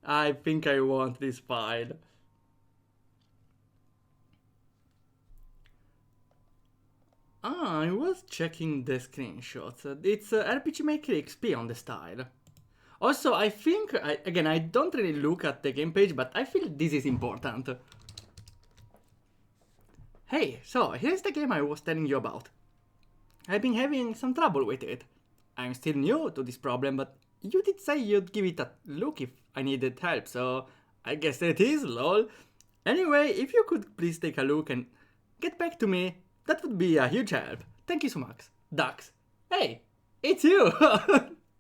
I think I want this file. I was checking the screenshots. It's RPG Maker XP on the style. Also, I think, again, I don't really look at the game page, but I feel this is important. Hey, so here's the game I was telling you about. I've been having some trouble with it. I'm still new to this problem, but you did say you'd give it a look if I needed help, so I guess it is, lol. Anyway, if you could please take a look and get back to me, that would be a huge help. Thank you so much. Dax. Hey, it's you!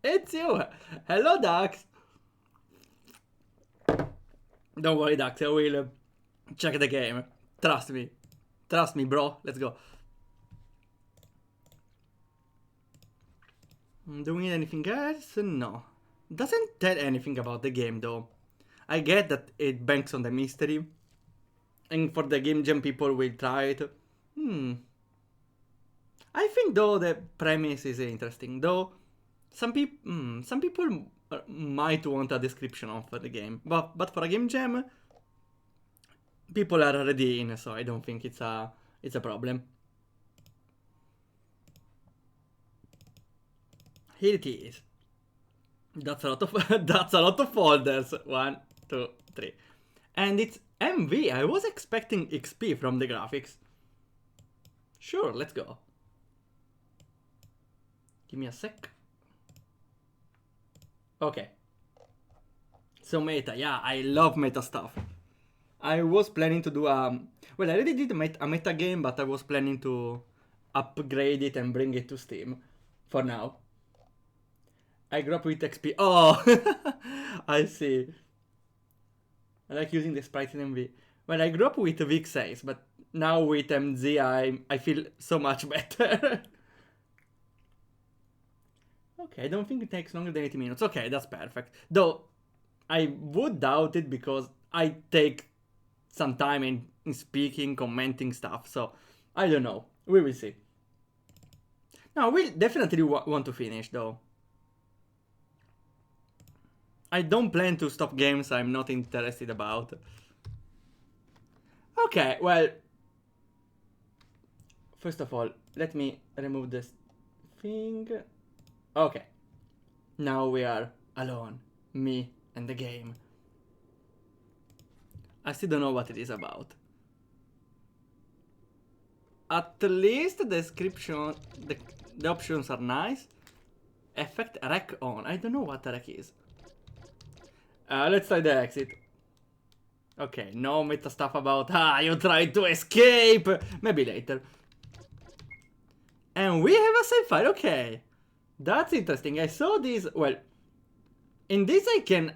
It's you! Hello, Dax! Don't worry, Dax, I will check the game. Trust me. Trust me, bro. Let's go. Do we need anything else? No. Doesn't tell anything about the game, though. I get that it banks on the mystery. And for the game jam, people will try it. I think, though, the premise is interesting. Though, some people might want a description of the game. But for a game jam, people are already in, so I don't think it's a problem. Here it is. That's a lot of that's a lot of folders. 1, 2, 3. And it's MV. I was expecting XP from the graphics. Sure, let's go. Give me a sec. Okay. So meta, yeah, I love meta stuff. I was planning to do well, I already did a meta game, but I was planning to upgrade it and bring it to Steam. For now. I grew up with XP. Oh, I see. I like using the sprites in MV. Well, I grew up with VX6, but now with MZ, I feel so much better. Okay, I don't think it takes longer than 80 minutes. Okay, that's perfect. Though, I would doubt it because I take some time in speaking, commenting stuff. So, I don't know. We will see. No, we'll definitely want to finish, though. I don't plan to stop games I'm not interested about. Okay, well... First of all, let me remove this thing. Okay. Now we are alone. Me and the game. I still don't know what it is about. At least the description... The options are nice. Effect rec on. I don't know what rec is. Let's try the exit. Okay, no meta stuff about, you tried to escape! Maybe later. And we have a save file, okay. That's interesting. I saw this, well, in this I can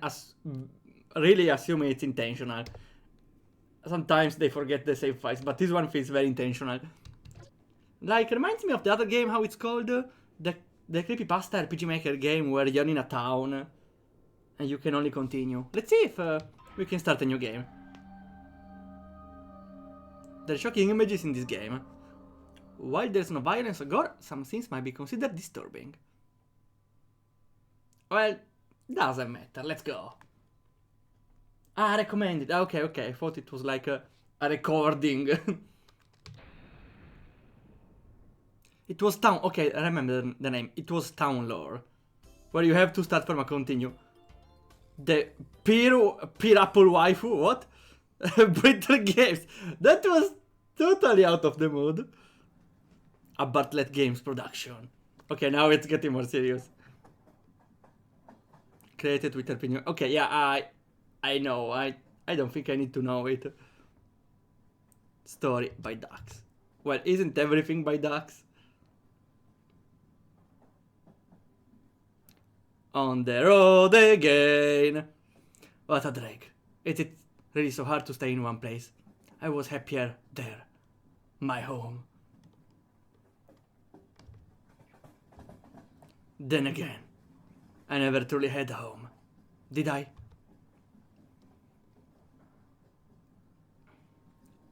really assume it's intentional. Sometimes they forget the save files, but this one feels very intentional. Like, reminds me of the other game, how it's called? The creepypasta RPG Maker game where you're in a town. And you can only continue. Let's see if we can start a new game. There are shocking images in this game. While there's no violence or gore, some scenes might be considered disturbing. Well, doesn't matter. Let's go. Recommended. Okay. I thought it was like a recording. It was Town. Okay, I remember the name. It was Town Lore. Where you have to start from a continue. The Peer Apple Waifu, what? Brittle Games. That was totally out of the mood. A Bartlett Games production. Okay, now it's getting more serious. Created with opinion. Okay, yeah, I know. I don't think I need to know it. Story by Dax. Well, isn't everything by Dax? On the road again. What a drag. Is it really so hard to stay in one place? I was happier there. My home. Then again, I never truly had a home. Did I?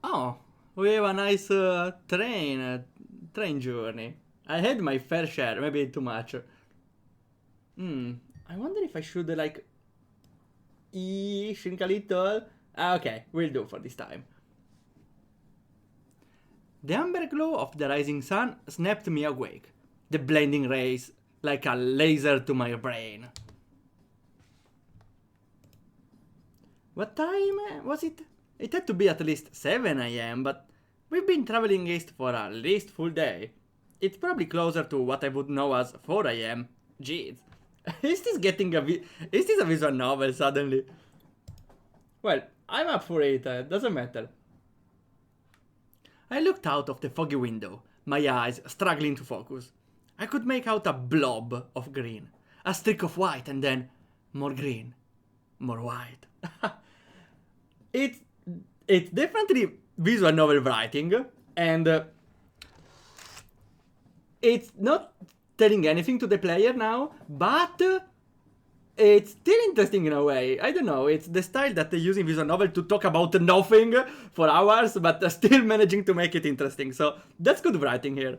Oh, we have a nice train journey. I had my fair share, maybe too much. I wonder if I should, like... Shrink a little. Okay, will do for this time. The amber glow of the rising sun snapped me awake, the blinding rays like a laser to my brain. What time was it? It had to be at least 7 am, but we've been traveling east for at least full day. It's probably closer to what I would know as 4 am. Jeez. Is this a visual novel suddenly? Well, I'm up for it, doesn't matter. I looked out of the foggy window, my eyes struggling to focus. I could make out a blob of green, a streak of white, and then more green, more white. it's definitely visual novel writing, and it's not telling anything to the player now, but it's still interesting in a way. I don't know, it's the style that they use in visual novel to talk about nothing for hours, but still managing to make it interesting. So that's good writing here.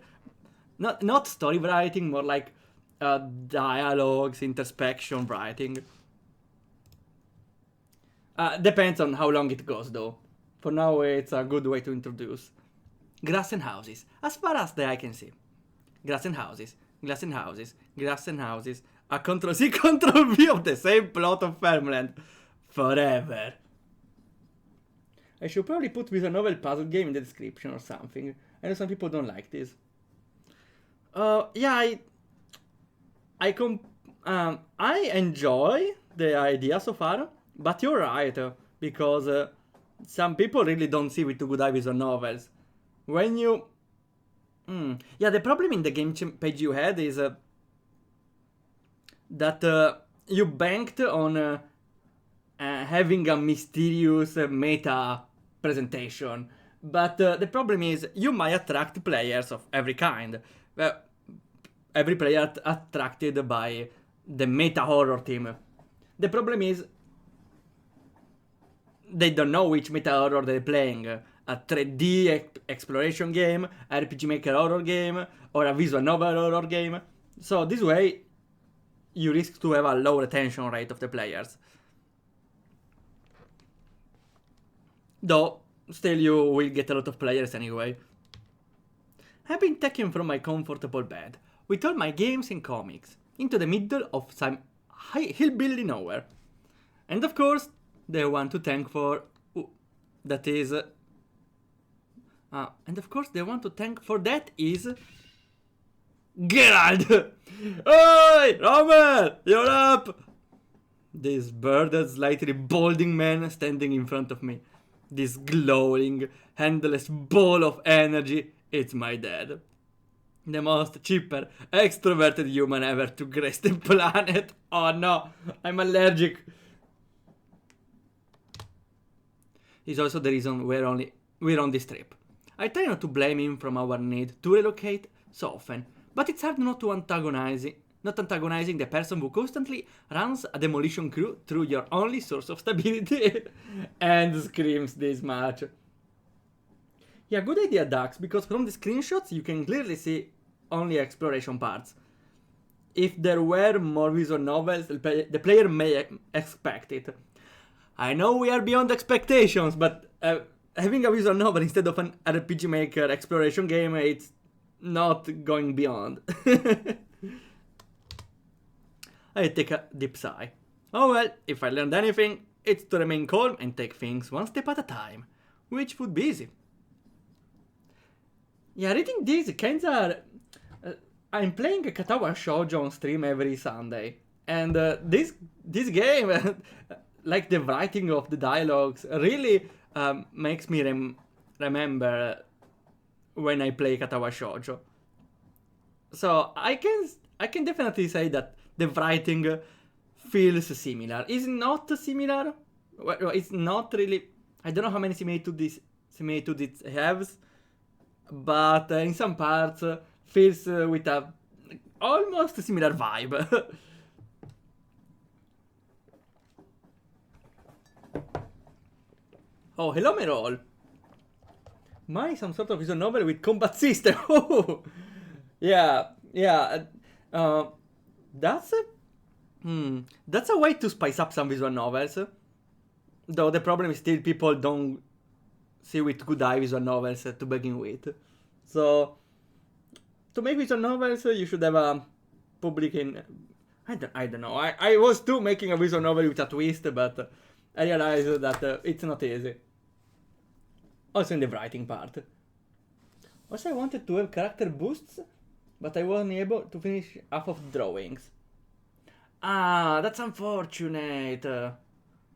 Not story writing, more like dialogues, introspection writing. Depends on how long it goes though. For now, it's a good way to introduce. Grass and houses, as far as the eye can see. Grass and houses, glass and houses, grass and houses. A Ctrl-C, Ctrl-V of the same plot of farmland. Forever. I should probably put visual novel puzzle game in the description or something. I know some people don't like this. Yeah, I enjoy the idea so far, but you're right, because some people really don't see with too good eye visual novels. When you... Yeah, the problem in the game page you had is that you banked on having a mysterious meta presentation. But the problem is you might attract players of every kind. Every player attracted by the meta horror theme. The problem is they don't know which meta horror they're playing. A 3D exploration game, RPG Maker horror game, or a visual novel horror game. So this way, you risk to have a low retention rate of the players. Though, still you will get a lot of players anyway. I've been taken from my comfortable bed, with all my games and comics, into the middle of some hillbilly nowhere. And of course, the one to thank for... that is... and of course, the one to thank for that is... Geralt! Oi, Rommel! You're up! This bearded, slightly balding man standing in front of me. This glowing, handless ball of energy. It's my dad. The most chipper, extroverted human ever to grace the planet. Oh no, I'm allergic. He's also the reason we're on this trip. I try not to blame him from our need to relocate so often, but it's hard not antagonizing the person who constantly runs a demolition crew through your only source of stability and screams this much. Yeah, good idea, Dax, because from the screenshots you can clearly see only exploration parts. If there were more visual novels, the player may expect it. I know we are beyond expectations, but having a visual novel instead of an RPG Maker exploration game, it's not going beyond. I take a deep sigh. Oh well, if I learned anything, it's to remain calm and take things one step at a time, which would be easy. Yeah, reading these kinda... I'm playing a Katawa Shoujo on stream every Sunday, and this game, like the writing of the dialogues, really makes me remember when I play Katawa Shoujo. So I can definitely say that the writing feels similar. It's not similar. Well, it's not really. I don't know how many similitudes it has, but in some parts feels with a almost similar vibe. Oh, hello, Merol. Some sort of visual novel with combat system. Oh, yeah. That's That's a way to spice up some visual novels. Though the problem is still people don't see with good eye visual novels to begin with. So, to make visual novels, you should have a public in. I don't know. I was too making a visual novel with a twist, but I realized that it's not easy. Also in the writing part. Also, I wanted to have character boosts, but I wasn't able to finish half of the drawings. Ah, that's unfortunate.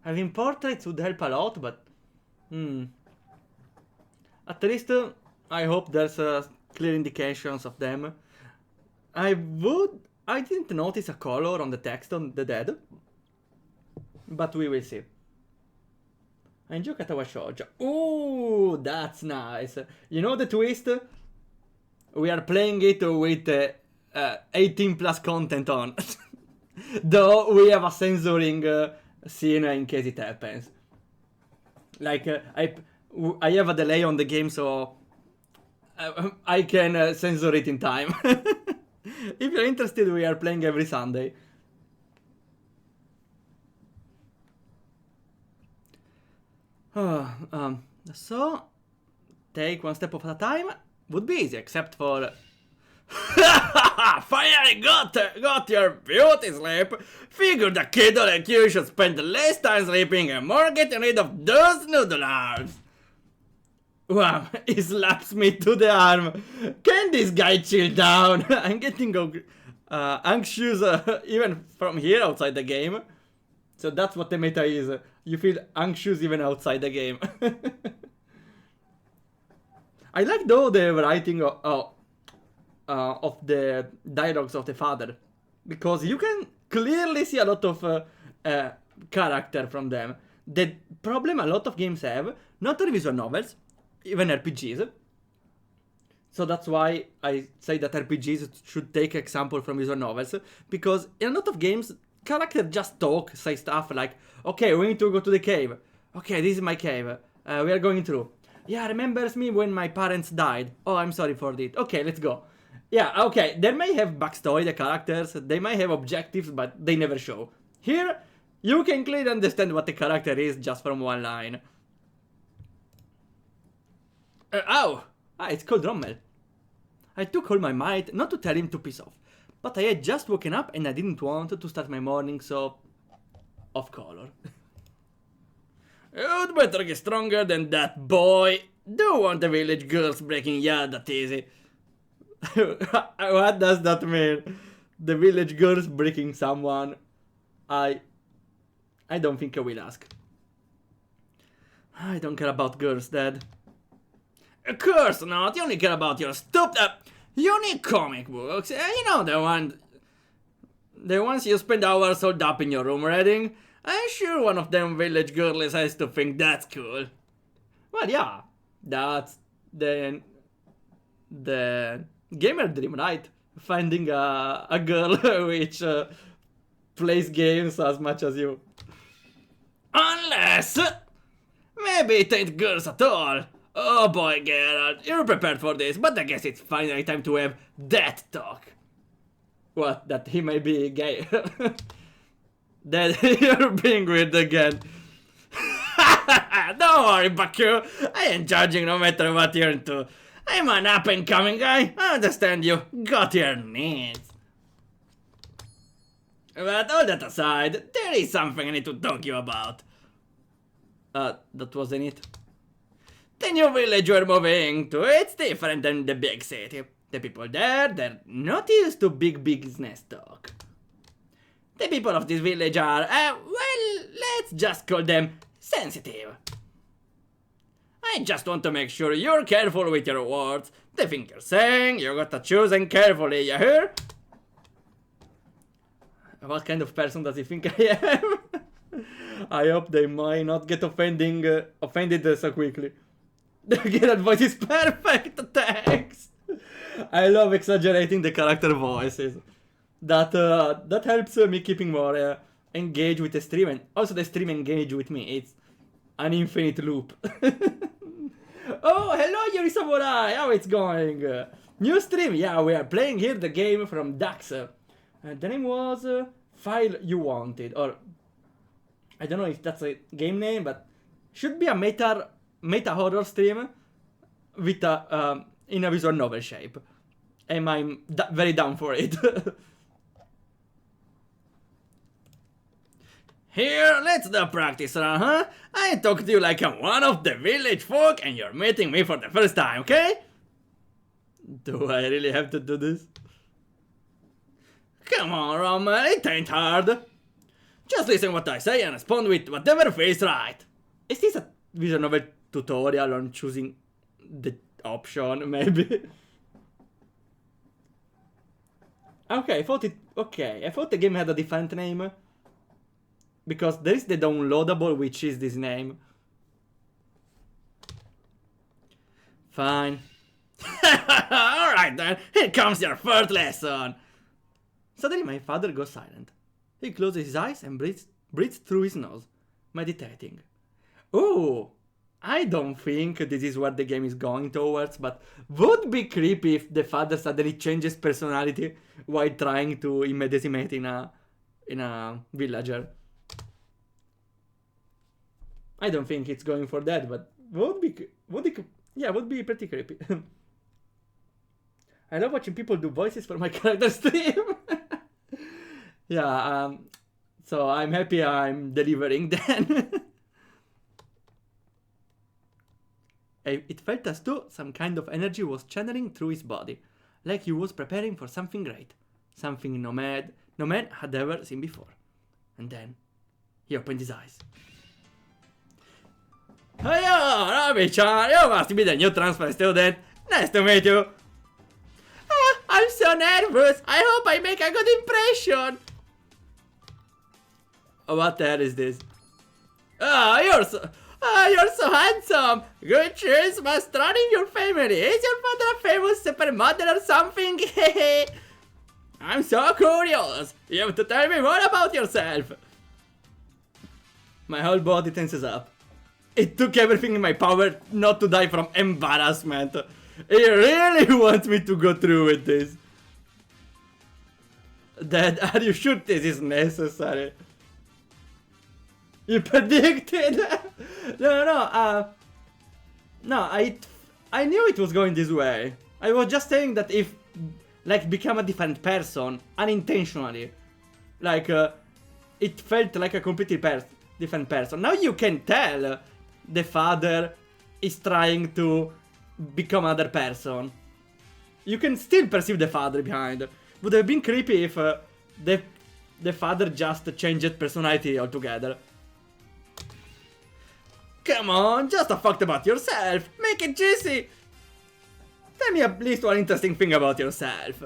Having portraits would help a lot, but at least I hope there's clear indications of them. I didn't notice a color on the text on the dead, but we will see. Enjoy Katawa Shoujo. Ooh, that's nice. You know the twist? We are playing it with 18 plus content on. Though we have a censoring scene in case it happens. Like, I have a delay on the game, so I can censor it in time. If you're interested, we are playing every Sunday. So, take one step at a time would be easy, except for... Finally got your beauty sleep. Figured a kid like you should spend less time sleeping and more getting rid of those noodle arms. Wow, he slaps me to the arm. Can this guy chill down? I'm getting anxious even from here outside the game. So that's what the meta is. You feel anxious even outside the game. I like though the writing of the dialogues of the father, because you can clearly see a lot of character from them. The problem a lot of games have, not only visual novels, even RPGs. So that's why I say that RPGs should take example from visual novels, because in a lot of games, characters just talk, say stuff like, okay, we need to go to the cave. Okay, this is my cave. We are going through. Yeah, remembers me when my parents died. Oh, I'm sorry for it. Okay, let's go. Yeah, okay, they may have backstory, the characters, they may have objectives, but they never show. Here, you can clearly understand what the character is just from one line. Ow! Ah, it's called Rommel. I took all my might not to tell him to piss off, but I had just woken up and I didn't want to start my morning, so... off color. You'd better get stronger than that, boy. Don't want the village girls breaking yard that easy. What does that mean? The village girls breaking someone? I don't think I will ask. I don't care about girls, Dad. Of course not. You only care about your stupid, unique comic books. You know the ones you spend hours holed up in your room reading. I'm sure one of them village girls has to think that's cool. Well, yeah, that's the gamer dream, right? Finding a girl which plays games as much as you. Unless maybe it ain't girls at all. Oh boy, Geralt, you're prepared for this, but I guess it's finally time to have that talk. What? That he may be gay? That you're being weird again. Don't worry, Baku. I ain't judging no matter what you're into. I'm an up-and-coming guy. I understand you got your needs. But all that aside, there is something I need to talk to you about. That wasn't it. The new village we're moving to, it's different than the big city. The people there, they're not used to big business talk. The people of this village are, well, let's just call them sensitive. I just want to make sure you're careful with your words. The thing you're saying, you gotta choose them carefully, you hear? What kind of person does he think I am? I hope they might not get offended so quickly. The Geralt voice is perfect, thanks! I love exaggerating the character voices. That helps me keeping more engaged with the stream, and also the stream engage with me. It's an infinite loop. Oh, hello Yuri Samurai! How it's going? New stream? Yeah, we are playing here the game from Dax. The name was file you wanted, or I don't know if that's a game name, but should be a meta horror stream with a in a visual novel shape, and I'm very down for it. Here, let's do a practice run, huh? I talk to you like I'm one of the village folk and you're meeting me for the first time, okay? Do I really have to do this? Come on, Rommel, it ain't hard. Just listen what I say and respond with whatever feels right. Is this a visual novel tutorial on choosing the option, maybe? Okay, I thought the game had a different name. Because there is the downloadable, which is this name. Fine. Alright then, here comes your first lesson. Suddenly my father goes silent. He closes his eyes and breathes through his nose, meditating. Ooh, I don't think this is what the game is going towards, but would be creepy if the father suddenly changes personality while trying to meditate in a villager. I don't think it's going for that, but would be pretty creepy. I love watching people do voices for my character stream. Yeah, so I'm happy I'm delivering then. It felt as though some kind of energy was channeling through his body, like he was preparing for something great, something no man had ever seen before. And then he opened his eyes. Hiya, Robbie-chan, you must be the new transfer student. Nice to meet you. I'm so nervous. I hope I make a good impression. What the hell is this? You're so handsome. Good choice must run in your family. Is your father a famous supermodel or something? I'm so curious. You have to tell me more about yourself. My whole body tenses up. It took everything in my power not to die from embarrassment. He really wants me to go through with this. Dad, are you sure this is necessary? You predicted? No, I knew it was going this way. I was just saying that if, like, become a different person, unintentionally, like, it felt like a completely different person. Now you can tell the father is trying to become another person. You can still perceive the father behind. Would have been creepy if the father just changed personality altogether. Come on, just a fact about yourself. Make it juicy. Tell me at least one interesting thing about yourself.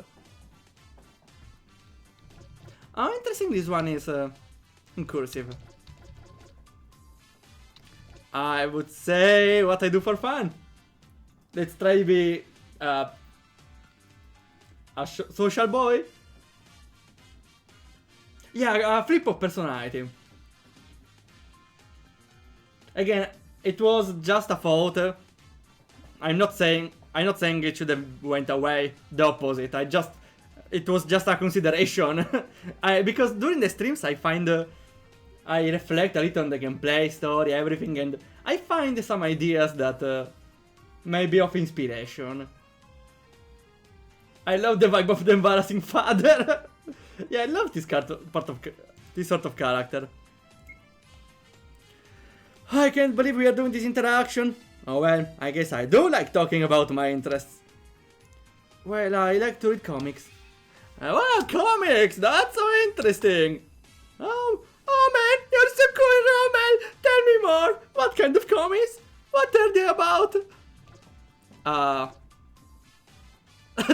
How interesting this one is in cursive. I would say what I do for fun. Let's try to be a social boy. Yeah, a flip of personality. Again, it was just a thought. I'm not saying it should have went away. The opposite. It was just a consideration. Because during the streams I reflect a little on the gameplay, story, everything, and I find some ideas that may be of inspiration. I love the vibe of the embarrassing father. Yeah, I love this sort of character. I can't believe we are doing this interaction. Oh well, I guess I do like talking about my interests. Well, I like to read comics. Wow, comics! That's so interesting! Oh man, you're so cool, Rommel! Tell me more! What kind of comics? What are they about?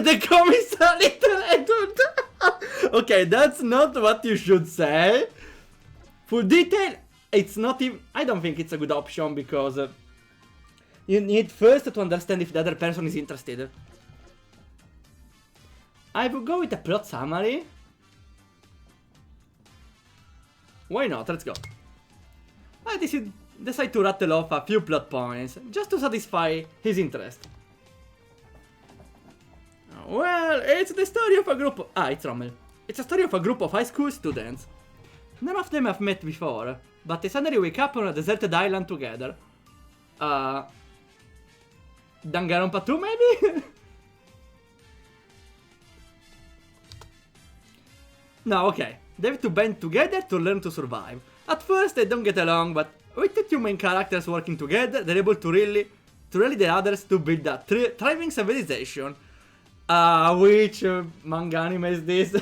The comics are little adult! Okay, that's not what you should say. Full detail, it's not even... I don't think it's a good option because... you need first to understand if the other person is interested. I would go with a plot summary. Why not? Let's go. I decide to rattle off a few plot points, just to satisfy his interest. Well, it's the story of a group of... it's Rommel. It's a story of a group of high school students. None of them have met before, but they suddenly wake up on a deserted island together. Danganronpa 2 maybe? No, okay. They have to band together to learn to survive. At first they don't get along, but with the two main characters working together, they're able to rally the others to build a thriving civilization. Which manga anime is this?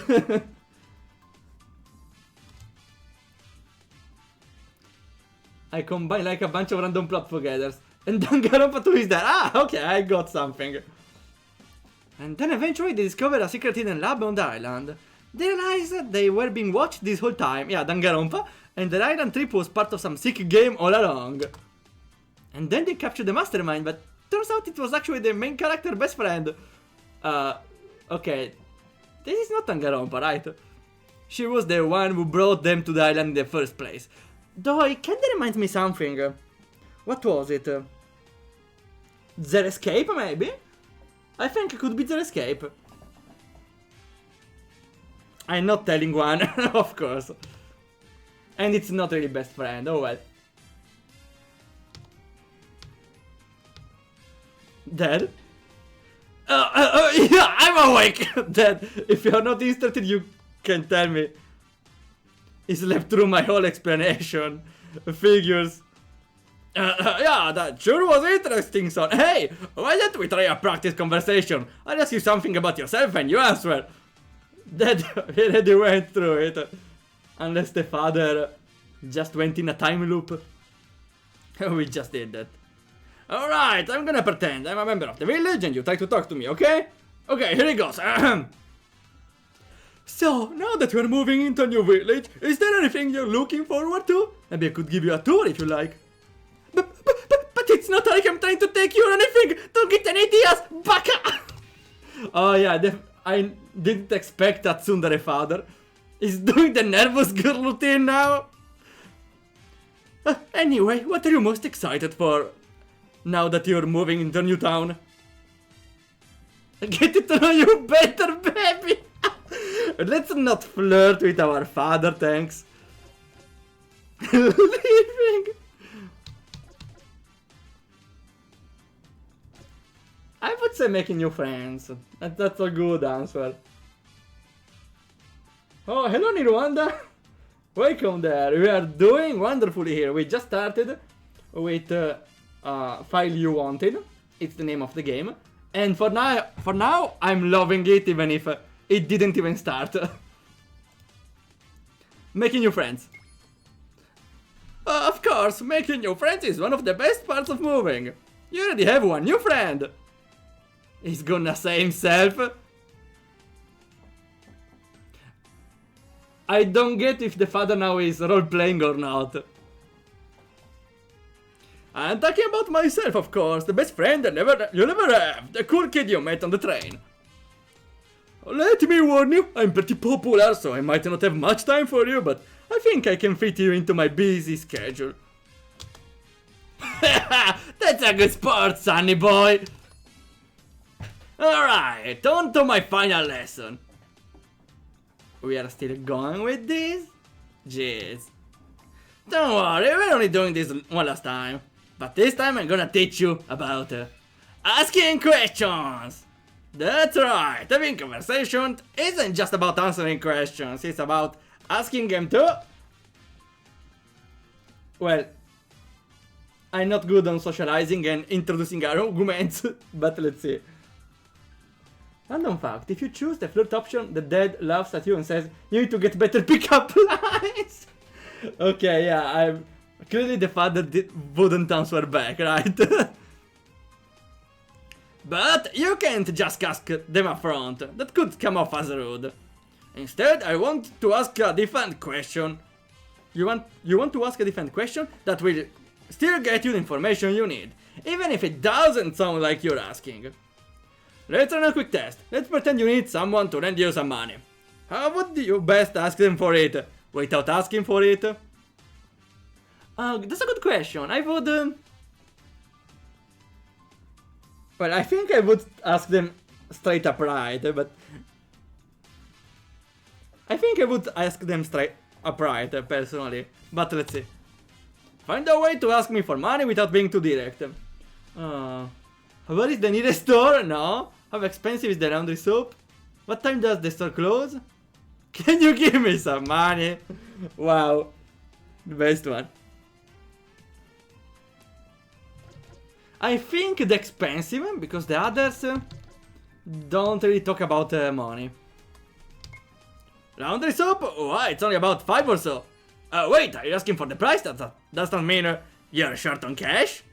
I combine like a bunch of random plot together. And Danganronpa 2 is there. Okay, I got something. And then eventually they discover a secret hidden lab on the island. They realize that they were being watched this whole time. Yeah, Danganronpa. And the island trip was part of some sick game all along. And then they captured the mastermind, but turns out it was actually the main character best friend. Okay. This is not Danganronpa, right? She was the one who brought them to the island in the first place. Though it kinda reminds me something. What was it? Their Escape, maybe? I think it could be Their Escape. I'm not telling one, of course. And it's not really best friend, oh well. Dead? Yeah, I'm awake! Dead. If you're not interested, you can tell me. He slept through my whole explanation. Figures. Yeah, that sure was interesting, son. Hey, why don't we try a practice conversation? I'll ask you something about yourself and you answer. That already went through it. Unless the father just went in a time loop. We just did that. Alright, I'm gonna pretend I'm a member of the village and you try to talk to me, okay? Okay, here it goes. So, now that we're moving into a new village, is there anything you're looking forward to? Maybe I could give you a tour if you like. But it's not like I'm trying to take you or anything! Don't get any ideas, baka! Oh yeah, I didn't expect that tsundere father. He's doing the nervous girl routine now. Anyway, what are you most excited for? Now that you're moving into a new town? Get to know you better, baby! Let's not flirt with our father, thanks. Leaving. I would say making new friends. That's a good answer. Oh, hello Nirwanda. Welcome there. We are doing wonderfully here. We just started with File You Wanted. It's the name of the game. And for now, I'm loving it, even if it didn't even start. Making new friends. Of course, making new friends is one of the best parts of moving. You already have one new friend. He's gonna say himself. I don't get if the father now is role-playing or not. I'm talking about myself, of course, the best friend you'll ever have, the cool kid you met on the train. Let me warn you, I'm pretty popular, so I might not have much time for you, but I think I can fit you into my busy schedule. That's a good sport, sonny boy! Alright, on to my final lesson. We are still going with this? Jeez. Don't worry, we're only doing this one last time. But this time I'm gonna teach you about asking questions. That's right, having conversation isn't just about answering questions, it's about asking them too. Well, I'm not good on socializing and introducing arguments, but let's see. Random fact, if you choose the flirt option, the dad laughs at you and says, you need to get better pickup lines. Okay, yeah, clearly the father wouldn't answer back, right? But you can't just ask them up front, that could come off as rude. Instead, I want to ask a different question. You want to ask a different question that will still get you the information you need, even if it doesn't sound like you're asking. Let's run a quick test. Let's pretend you need someone to lend you some money. How would you best ask them for it, without asking for it? That's a good question. I would... Well, I think I would ask them straight up right, but... I think I would ask them upright, personally. But let's see. Find a way to ask me for money without being too direct. Where is the nearest store? No. How expensive is the laundry soap? What time does the store close? Can you give me some money? Wow. The best one. I think the expensive one, because the others don't really talk about money. Laundry soap? Why? It's only about 5 or so. Wait, are you asking for the price? Does that mean you're short on cash?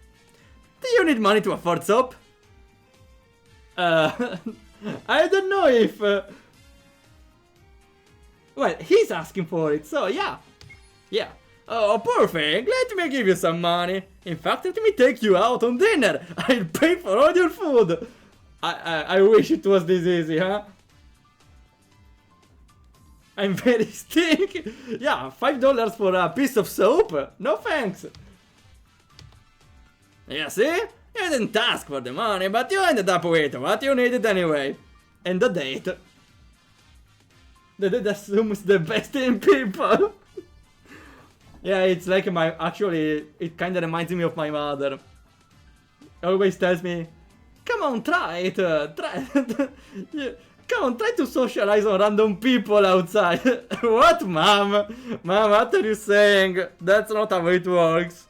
Do you need money to afford soap? I don't know if... Well, he's asking for it, so yeah. Yeah. Oh, perfect. Let me give you some money. In fact, let me take you out on dinner. I'll pay for all your food. I wish it was this easy, huh? I'm very stinky. Yeah, $5 for a piece of soap? No thanks. Yeah, see? You didn't ask for the money, but you ended up with what you needed anyway. And the date. The date assumes the best in people. Yeah, it's like my... Actually, it kinda reminds me of my mother. Always tells me, come on, try it. Yeah. Come on, try to socialize on random people outside. What, Mom? Mom, what are you saying? That's not how it works.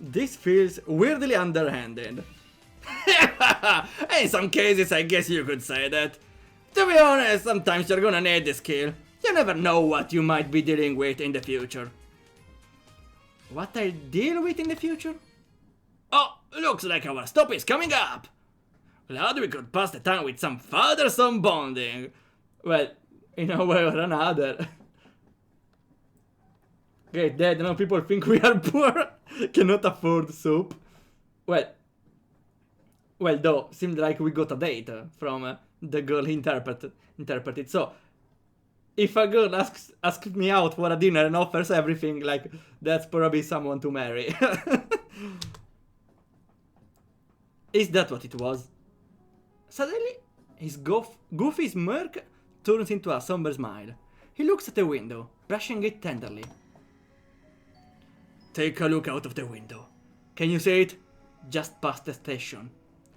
This feels weirdly underhanded. In some cases, I guess you could say that. To be honest, sometimes you're gonna need this skill. You never know what you might be dealing with in the future. What I deal with in the future? Oh, looks like our stop is coming up. Glad we could pass the time with some father-son bonding. Well, in a way or another. Great, Dad, now people think we are poor. Cannot afford soup. Well, though, seemed like we got a date from the girl he interpreted. So, if a girl asks me out for a dinner and offers everything, like, that's probably someone to marry. Is that what it was? Suddenly, his goofy smirk turns into a somber smile. He looks at the window, brushing it tenderly. Take a look out of the window. Can you see it? Just past the station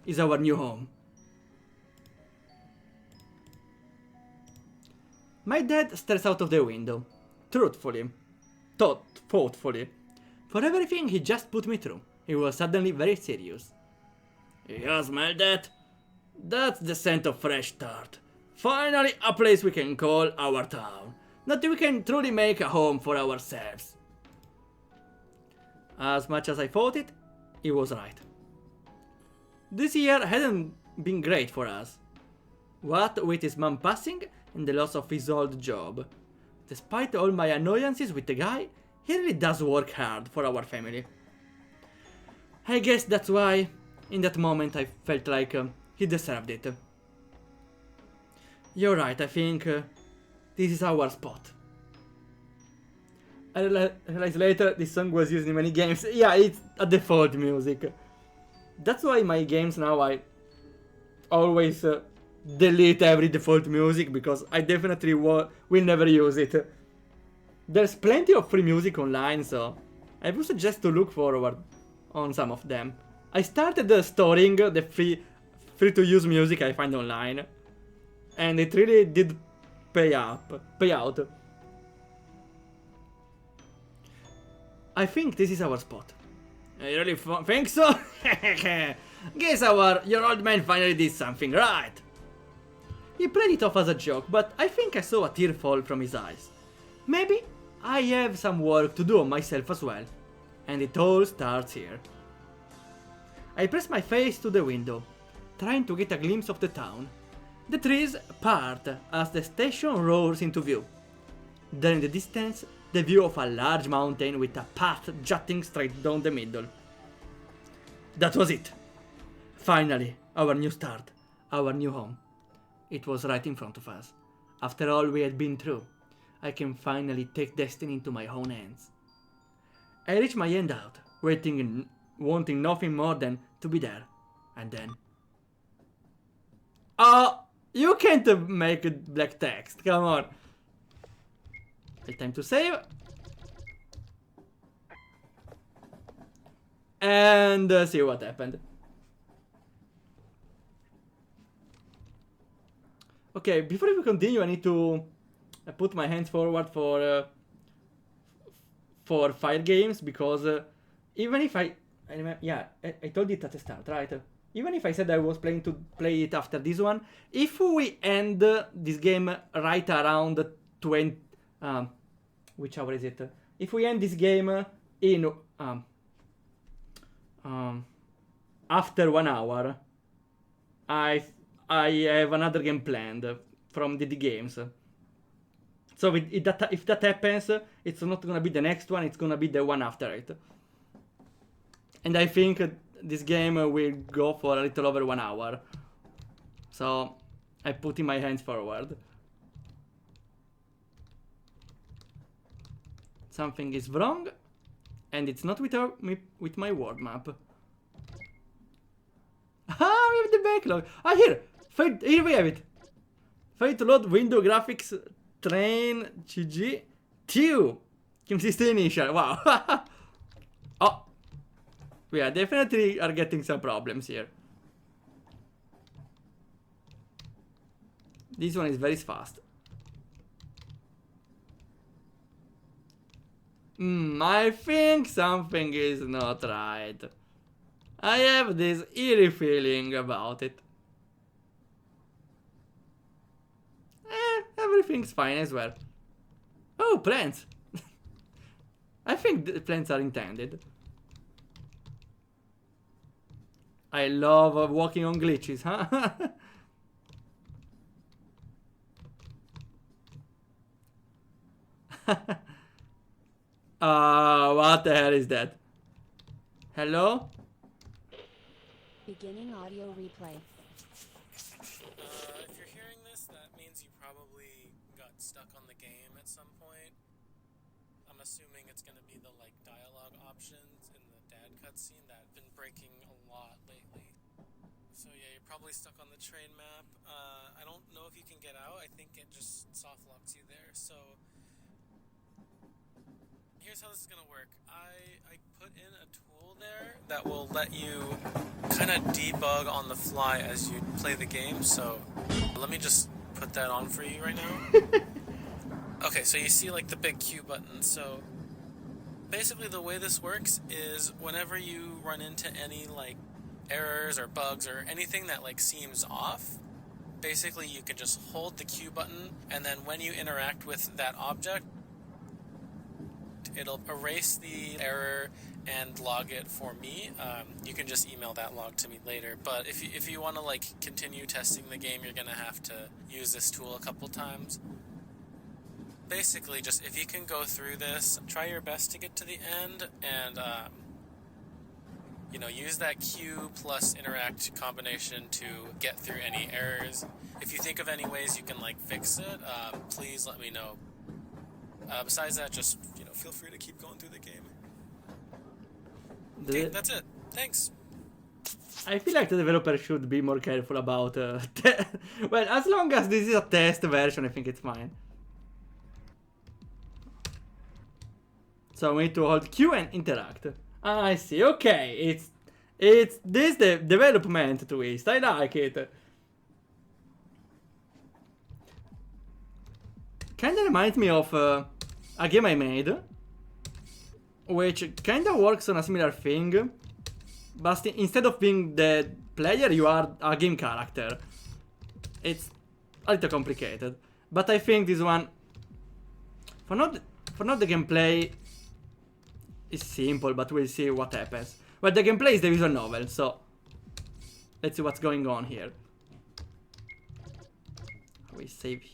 is our new home. My dad stares out of the window, thoughtfully. For everything he just put me through, he was suddenly very serious. You smell that? That's the scent of fresh start. Finally, a place we can call our town. That we can truly make a home for ourselves. As much as I thought it, he was right. This year hadn't been great for us. What with his mom passing and the loss of his old job. Despite all my annoyances with the guy, he really does work hard for our family. I guess that's why, in that moment, I felt like he deserved it. You're right, I think this is our spot. I realized later this song was used in many games. Yeah, it's a default music. That's why my games now I always delete every default music, because I definitely will never use it. There's plenty of free music online, so I would suggest to look forward on some of them. I started storing the free to use music I find online, and it really did pay out. I think this is our spot. You really think so? Guess your old man finally did something right. He played it off as a joke, but I think I saw a tear fall from his eyes. Maybe I have some work to do on myself as well. And it all starts here. I press my face to the window, trying to get a glimpse of the town. The trees part as the station roars into view. There in the distance, the view of a large mountain with a path jutting straight down the middle. That was it. Finally, our new start, our new home. It was right in front of us. After all we had been through, I can finally take destiny into my own hands. I reach my hand out, waiting and wanting nothing more than to be there. And then... You can't make black text. Come on. Time to save. And see what happened. Okay, before we continue, I need to put my hands forward for fire games, because even if I remember, yeah, I told it at the start, right? Even if I said I was planning to play it after this one, if we end this game right around 20, which hour is it? If we end this game in after 1 hour, I have another game planned from the games. So if that happens, it's not gonna be the next one, it's gonna be the one after it. And I think this game will go for a little over 1 hour. So I put in my hands forward. Something is wrong, and it's not with my world map. Ah, we have the backlog. Ah, here we have it. Fail to load window graphics train GG 2. Kim system initial. Wow. Oh, we are definitely getting some problems here. This one is very fast. I think something is not right. I have this eerie feeling about it. Everything's fine as well. Oh, plants! I think the plants are intended. I love walking on glitches, huh? What the hell is that? Hello? Beginning audio replay. If you're hearing this, that means you probably got stuck on the game at some point. I'm assuming it's gonna be the dialogue options in the dad cutscene that have been breaking a lot lately. So yeah, you're probably stuck on the train map. I don't know if you can get out. I think it just soft locks you there. So here's how this is gonna work. I put in a tool there that will let you kind of debug on the fly as you play the game. So let me just put that on for you right now. Okay, so you see the big Q button. So basically the way this works is whenever you run into any errors or bugs or anything that seems off, basically you can just hold the Q button, and then when you interact with that object, it'll erase the error and log it for me. You can just email that log to me later. But if you want to continue testing the game, you're gonna have to use this tool a couple times. Basically, just if you can go through this, try your best to get to the end, and use that Q plus interact combination to get through any errors. If you think of any ways you can fix it, please let me know. Besides that, just feel free to keep going through the game. Okay, that's it. Thanks. I feel like the developer should be more careful about well, as long as this is a test version, I think it's fine. So we need to hold Q and interact. I see. Okay, it's this the development twist. I like it. Kinda reminds me of a game I made, which kinda works on a similar thing, but instead of being the player, you are a game character. It's a little complicated, but I think this one, for not the gameplay, is simple, but we'll see what happens. Well, the gameplay is the visual novel, so let's see what's going on here. We save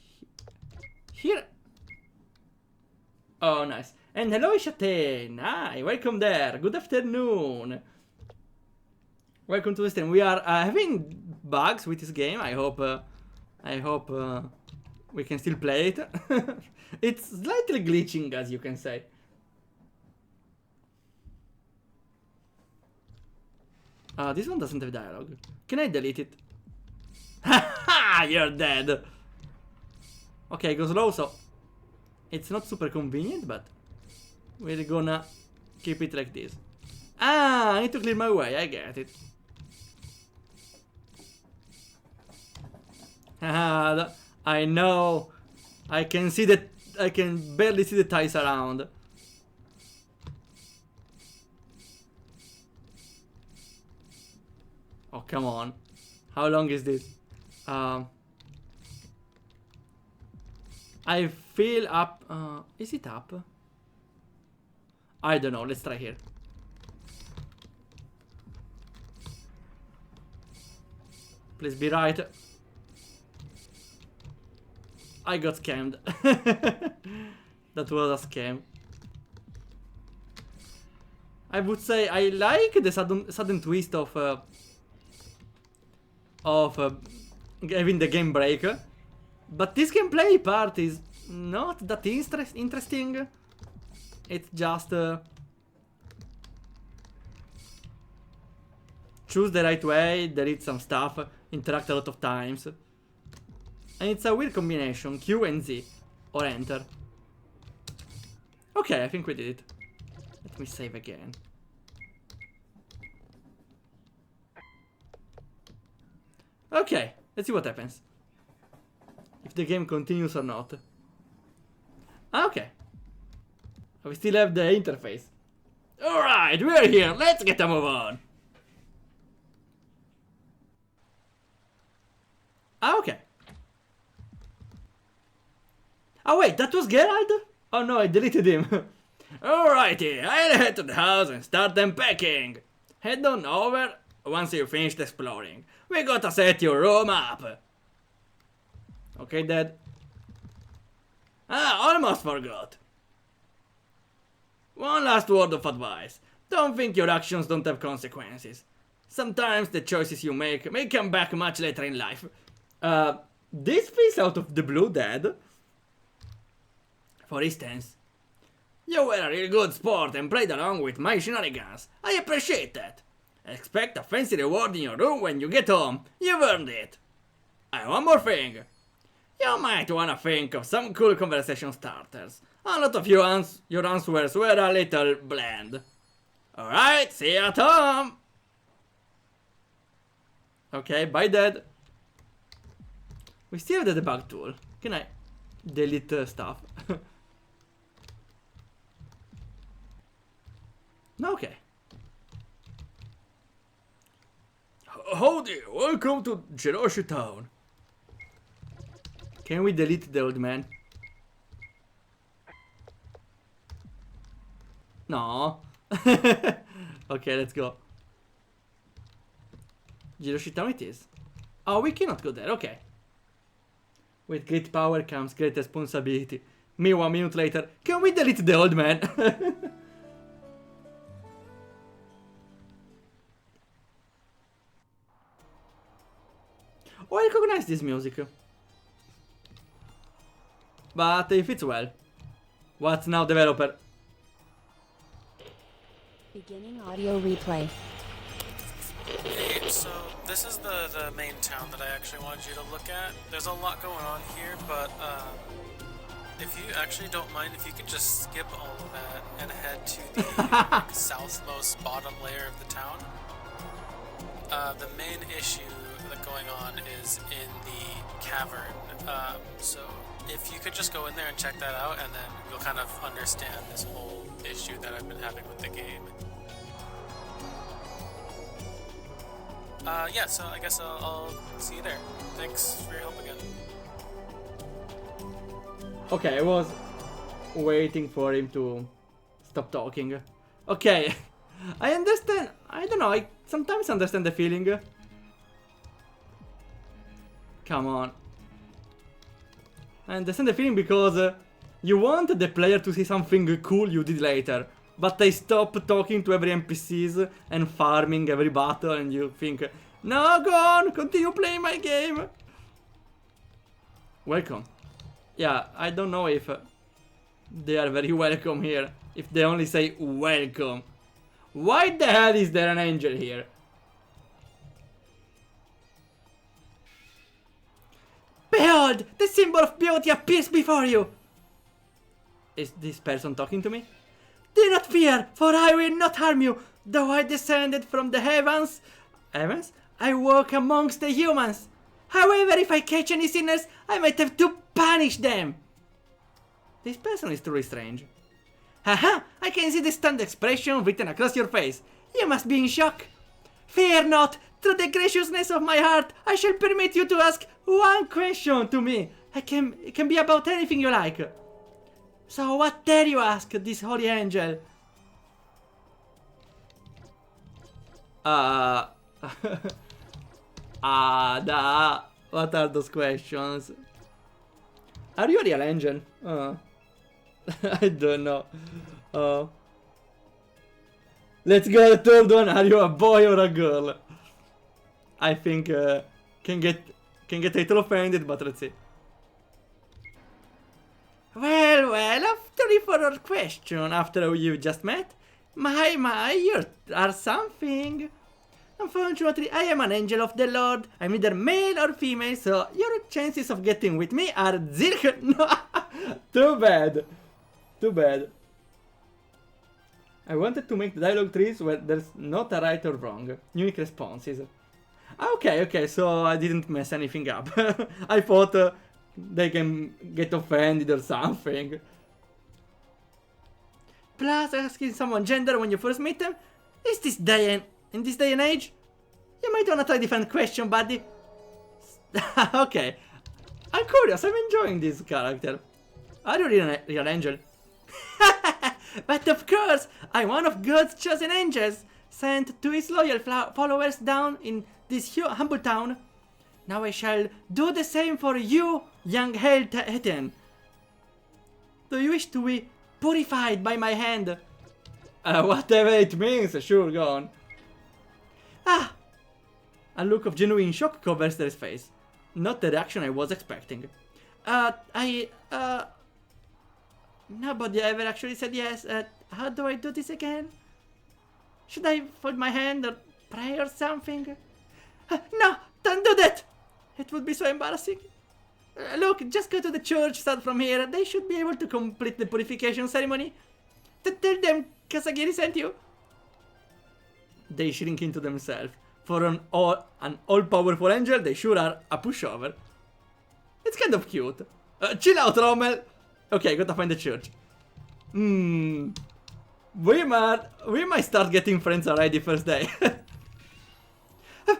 here. Oh, nice. And hello, Ishate. Hi, welcome there. Good afternoon. Welcome to the stream. We are having bugs with this game. I hope we can still play it. It's slightly glitching, as you can say. This one doesn't have dialogue. Can I delete it? Ha! You're dead. Okay, go slow, so it's not super convenient, but we're gonna keep it like this. Ah, I need to clear my way, I get it. Haha, I know. I can see that. I can barely see the ties around. Oh, come on. How long is this? I feel up. Is it up? I don't know. Let's try here. Please be right. I got scammed. That was a scam. I would say I like the sudden twist of having the game break, but this gameplay part is not that interesting. It's just choose the right way, delete some stuff, interact a lot of times. And it's a weird combination, Q and Z, or enter. Okay, I think we did it. Let me save again. Okay, let's see what happens. If the game continues or not. Okay. We still have the interface. Alright, we're here, let's get a move on. Okay. Oh wait, that was Geralt? Oh no, I deleted him. Alrighty, I'll head to the house and start unpacking. Head on over once you've finished exploring. We gotta set your room up. Okay, Dad. Ah, almost forgot. One last word of advice. Don't think your actions don't have consequences. Sometimes the choices you make may come back much later in life. This feels out of the blue, Dad. For instance, you were a real good sport and played along with my shenanigans. I appreciate that. Expect a fancy reward in your room when you get home. You've earned it. And one more thing. You might wanna think of some cool conversation starters. A lot of your answers were a little bland. Alright, see you at home. Okay, bye, Dad. We still have the debug tool. Can I delete stuff? Okay. Howdy, welcome to Jeroshi Town. Can we delete the old man? No. Okay, let's go. Jeroshi Town it is. Oh, we cannot go there, okay. With great power comes great responsibility. Me 1 minute later. Can we delete the old man? Oh, I recognize this music. But it fits well. What's now, developer? Beginning audio replay. Hey, so this is the main town that I actually wanted you to look at. There's a lot going on here, but if you actually don't mind, if you could just skip all of that and head to the like, southmost bottom layer of the town. The main issue that's going on is in the cavern. So if you could just go in there and check that out, and then you'll kind of understand this whole issue that I've been having with the game. Yeah, so I guess I'll see you there. Thanks for your help again. Okay, I was waiting for him to stop talking. Okay, I understand. I don't know, I sometimes understand the feeling. Come on. I understand the feeling because you want the player to see something cool you did later. But they stop talking to every NPCs and farming every battle, and you think, no, go on, continue playing my game. Welcome. Yeah, I don't know if they are very welcome here, if they only say welcome. Why the hell is there an angel here? Behold, the symbol of beauty appears before you. Is this person talking to me? Do not fear, for I will not harm you. Though I descended from the heavens, I walk amongst the humans. However, if I catch any sinners, I might have to punish them. This person is truly strange. Haha, I can see the stunned expression written across your face. You must be in shock. Fear not. Through the graciousness of my heart, I shall permit you to ask one question to me. It can be about anything you like. So what dare you ask this holy angel? What are those questions? Are you a real angel? I don't know. Let's go to the third one. Are you a boy or a girl? I think can get a little offended, but let's see. Well, after the further question, after you just met, my, you are something. Unfortunately, I am an angel of the Lord. I'm either male or female, so your chances of getting with me are zero. No, too bad. Too bad. I wanted to make the dialogue trees where there's not a right or wrong. Unique responses. Okay, so I didn't mess anything up. I thought they can get offended or something. Plus, asking someone gender when you first meet them, in this day and age, you might wanna try a different question, buddy. Okay, I'm curious. I'm enjoying this character. Are you really a real angel? But of course, I'm one of God's chosen angels, sent to his loyal followers down in this humble town. Now I shall do the same for you, young Titan. Do you wish to be purified by my hand? Whatever it means, sure, go on. A look of genuine shock covers their face. Not the reaction I was expecting. Nobody ever actually said yes. How do I do this again? Should I fold my hand or pray or something? No, don't do that! It would be so embarrassing. Look, just go to the church, start from here. They should be able to complete the purification ceremony. Tell them Kasagiri sent you. They shrink into themselves. For an all-powerful angel, they sure are a pushover. It's kind of cute. Chill out, Rommel. Okay, gotta find the church. We might start getting friends already first day.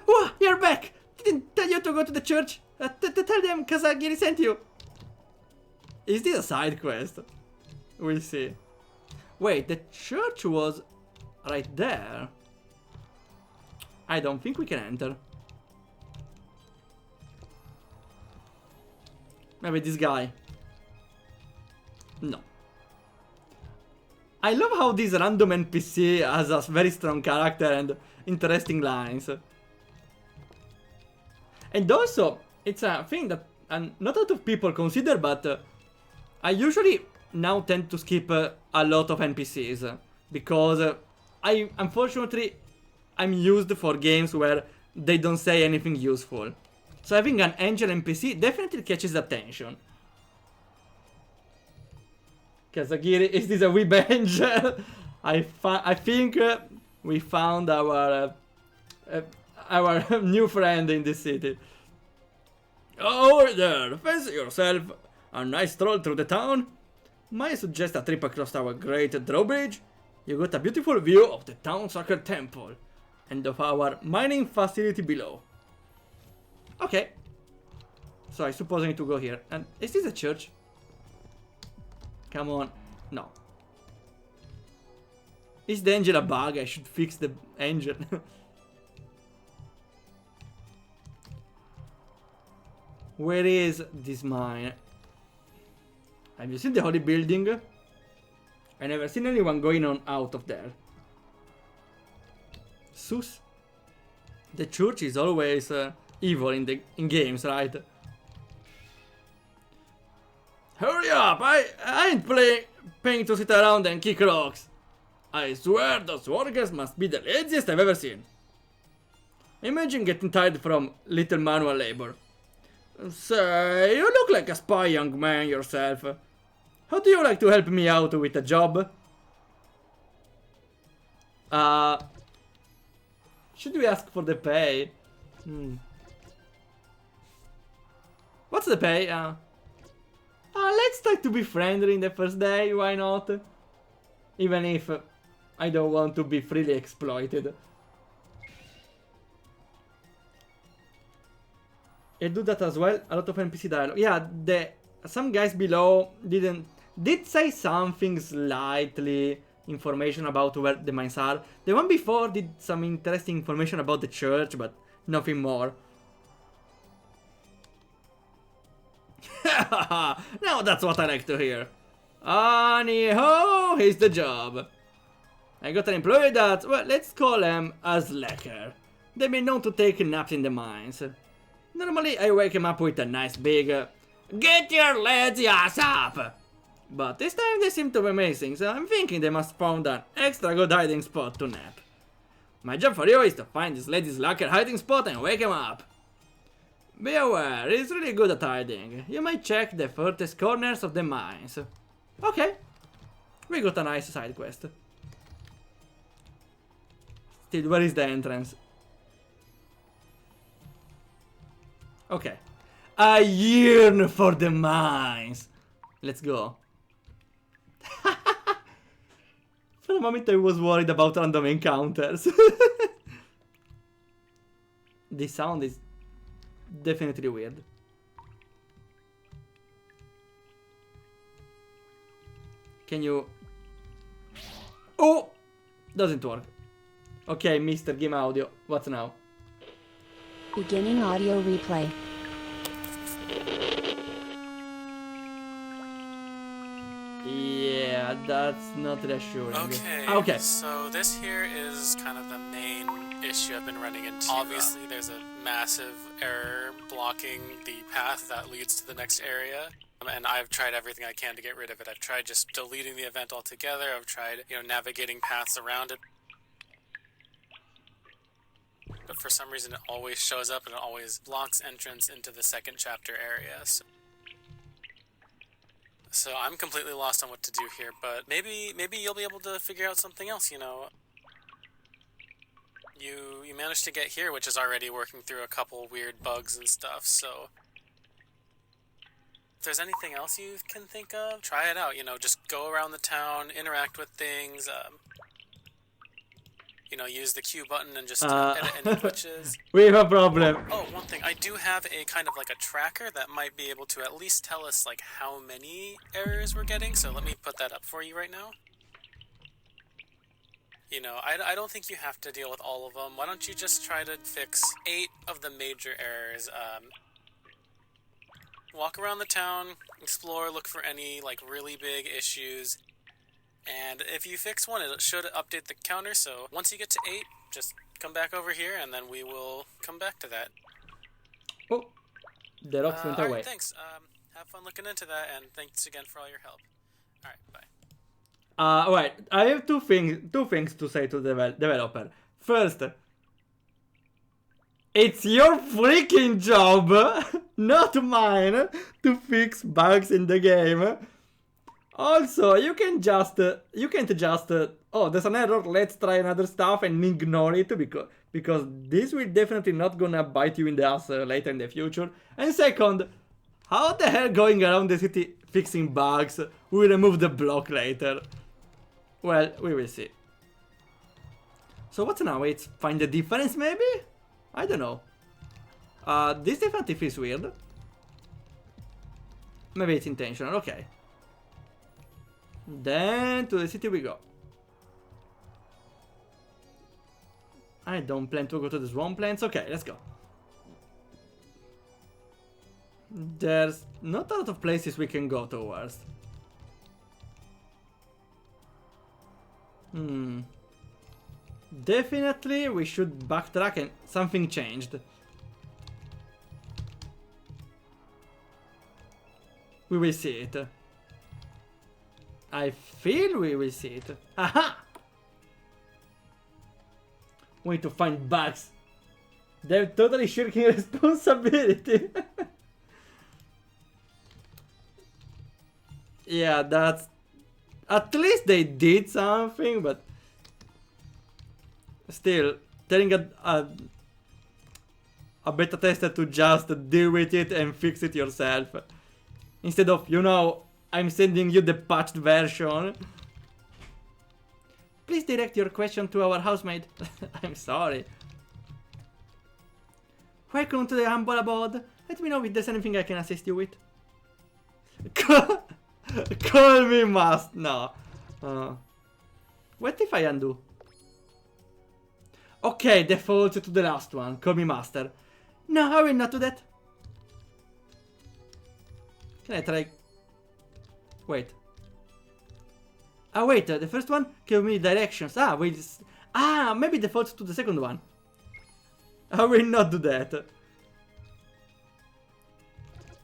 Oh, you're back! Didn't tell you to go to the church. Tell them Kasagiri sent you. Is this a side quest? We'll see. Wait, the church was right there. I don't think we can enter. Maybe this guy. No. I love how this random NPC has a very strong character and interesting lines. And also, it's a thing that not a lot of people consider, but I usually now tend to skip a lot of NPCs. Because unfortunately, I'm used for games where they don't say anything useful. So having an angel NPC definitely catches attention. Kasagiri, is this a web angel? I think we found our new friend in this city. Over there, fancy yourself a nice stroll through the town? Might suggest a trip across our great drawbridge. You got a beautiful view of the town sacred temple and of our mining facility below. Okay. So I suppose I need to go here. And is this a church? Come on. No. Is the angel a bug? I should fix the angel. Where is this mine? Have you seen the holy building? I never seen anyone going on out of there. Sus. The church is always evil in games, right? Hurry up! I ain't paying to sit around and kick rocks. I swear those workers must be the laziest I've ever seen. Imagine getting tired from little manual labor. Say, you look like a spy young man yourself. How do you like to help me out with a job? Should we ask for the pay? What's the pay? Let's try to be friendly in the first day, why not? Even if I don't want to be freely exploited. I do that as well, a lot of NPC dialogue. Yeah, some guys below did say something slightly information about where the mines are. The one before did some interesting information about the church, but nothing more. Now that's what I like to hear. Anyhow, here's the job. I got an employee that, well, let's call him a slacker. They've been known to take naps in the mines. Normally I wake him up with a nice big, get your lazy ass up! But this time they seem to be missing, so I'm thinking they must found an extra good hiding spot to nap. My job for you is to find this lady's slacker hiding spot and wake him up. Be aware, he's really good at hiding. You might check the furthest corners of the mines. Okay. We got a nice side quest. Still, where is the entrance? Okay. I yearn for the mines. Let's go. For a moment I was worried about random encounters. This sound is definitely weird. Can you... Oh! Doesn't work. Okay, Mr. Game Audio. What's now? Beginning audio replay. Yeah, that's not reassuring. Okay. Okay. So this here is kind of the main issue I've been running into. Obviously, there's a massive error blocking the path that leads to the next area. And I've tried everything I can to get rid of it. I've tried just deleting the event altogether. I've tried, navigating paths around it. But for some reason, it always shows up and it always blocks entrance into the second chapter area. So I'm completely lost on what to do here, but maybe you'll be able to figure out something else, You managed to get here, which is already working through a couple weird bugs and stuff, so... If there's anything else you can think of, try it out, just go around the town, interact with things, use the Q button and just edit any glitches. We have a problem. Oh, one thing. I do have a kind of like a tracker that might be able to at least tell us like how many errors we're getting. So let me put that up for you right now. I don't think you have to deal with all of them. Why don't you just try to fix 8 of the major errors? Walk around the town, explore, look for any like really big issues. And if you fix one, it should update the counter, so once you get to 8, just come back over here, and then we will come back to that. Oh, the rocks went away. Alright, thanks. Have fun looking into that, and thanks again for all your help. Alright, bye. Right, I have two things to say to the developer. First, it's your freaking job, not mine, to fix bugs in the game. Also, you can't just, oh, there's an error, let's try another stuff and ignore it, because this will definitely not gonna bite you in the ass later in the future. And second, how the hell going around the city fixing bugs will remove the block later? Well, we will see. So what's now? It's find the difference maybe? I don't know. This definitely feels weird. Maybe it's intentional, okay. Then to the city we go. I don't plan to go to the swamplands. Okay, let's go. There's not a lot of places we can go towards. Definitely we should backtrack and something changed. We will see it. I feel we will see it. Aha! We need to find bugs. They're totally shirking responsibility. Yeah, that's... At least they did something, but... Still, telling a beta tester to just deal with it and fix it yourself. Instead of, you know, I'm sending you the patched version. Please direct your question to our housemate. I'm sorry. Welcome to the humble abode. Let me know if there's anything I can assist you with. Call me must. No. What if I undo? Okay, default to the last one. Call me master. No, I will not do that. Can I try? Wait. Ah, wait, the first one gave me directions. Ah, wait. Ah, maybe default to the second one. I will not do that.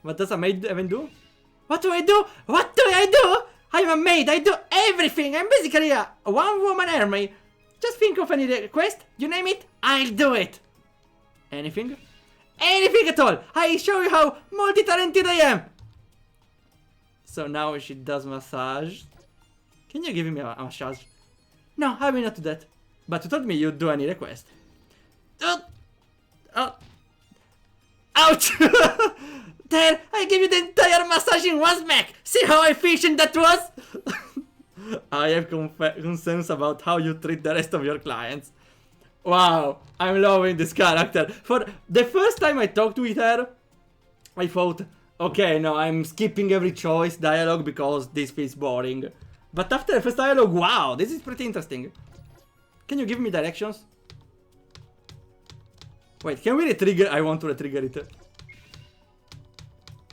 What does a maid even do? What do I do? What do I do? I'm a maid. I do everything. I'm basically a one-woman army. Just think of any request. You name it, I'll do it. Anything? Anything at all. I show you how multi-talented I am. So now she does massage. Can you give me a massage? No, I will not do that. But you told me you'd do any request. Ouch! There, I give you the entire massage in one smack. See how efficient that was? I have concerns about how you treat the rest of your clients. Wow, I'm loving this character. For the first time I talked with her, I thought, okay, no, I'm skipping every choice dialogue because this feels boring. But after the first dialogue, wow, this is pretty interesting. Can you give me directions? Wait, can we retrigger? I want to retrigger it.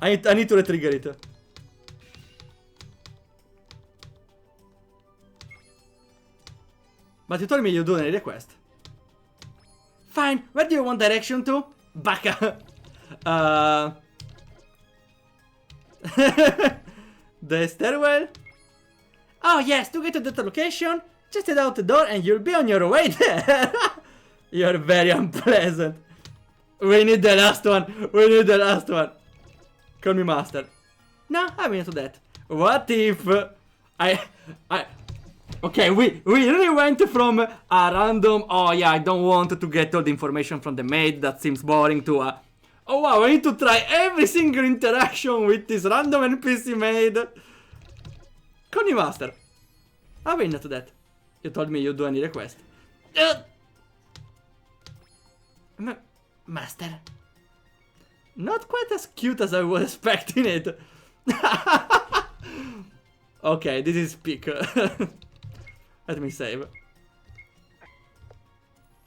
I need to retrigger it. But you told me you do any request. Fine, where do you want direction to? Baka. The stairwell? Oh yes, to get to that location, just head out the door and you'll be on your way there. You're very unpleasant. We need the last one. We need the last one. Call me master. No, I'm into that. What if Okay, we really went from a random, oh yeah, I don't want to get all the information from the maid, that seems boring, to a, oh wow, I need to try every single interaction with this random NPC maid. Call me master. I will not do that. You told me you'd do any request. Master. Not quite as cute as I was expecting it. Okay, this is peak. Let me save.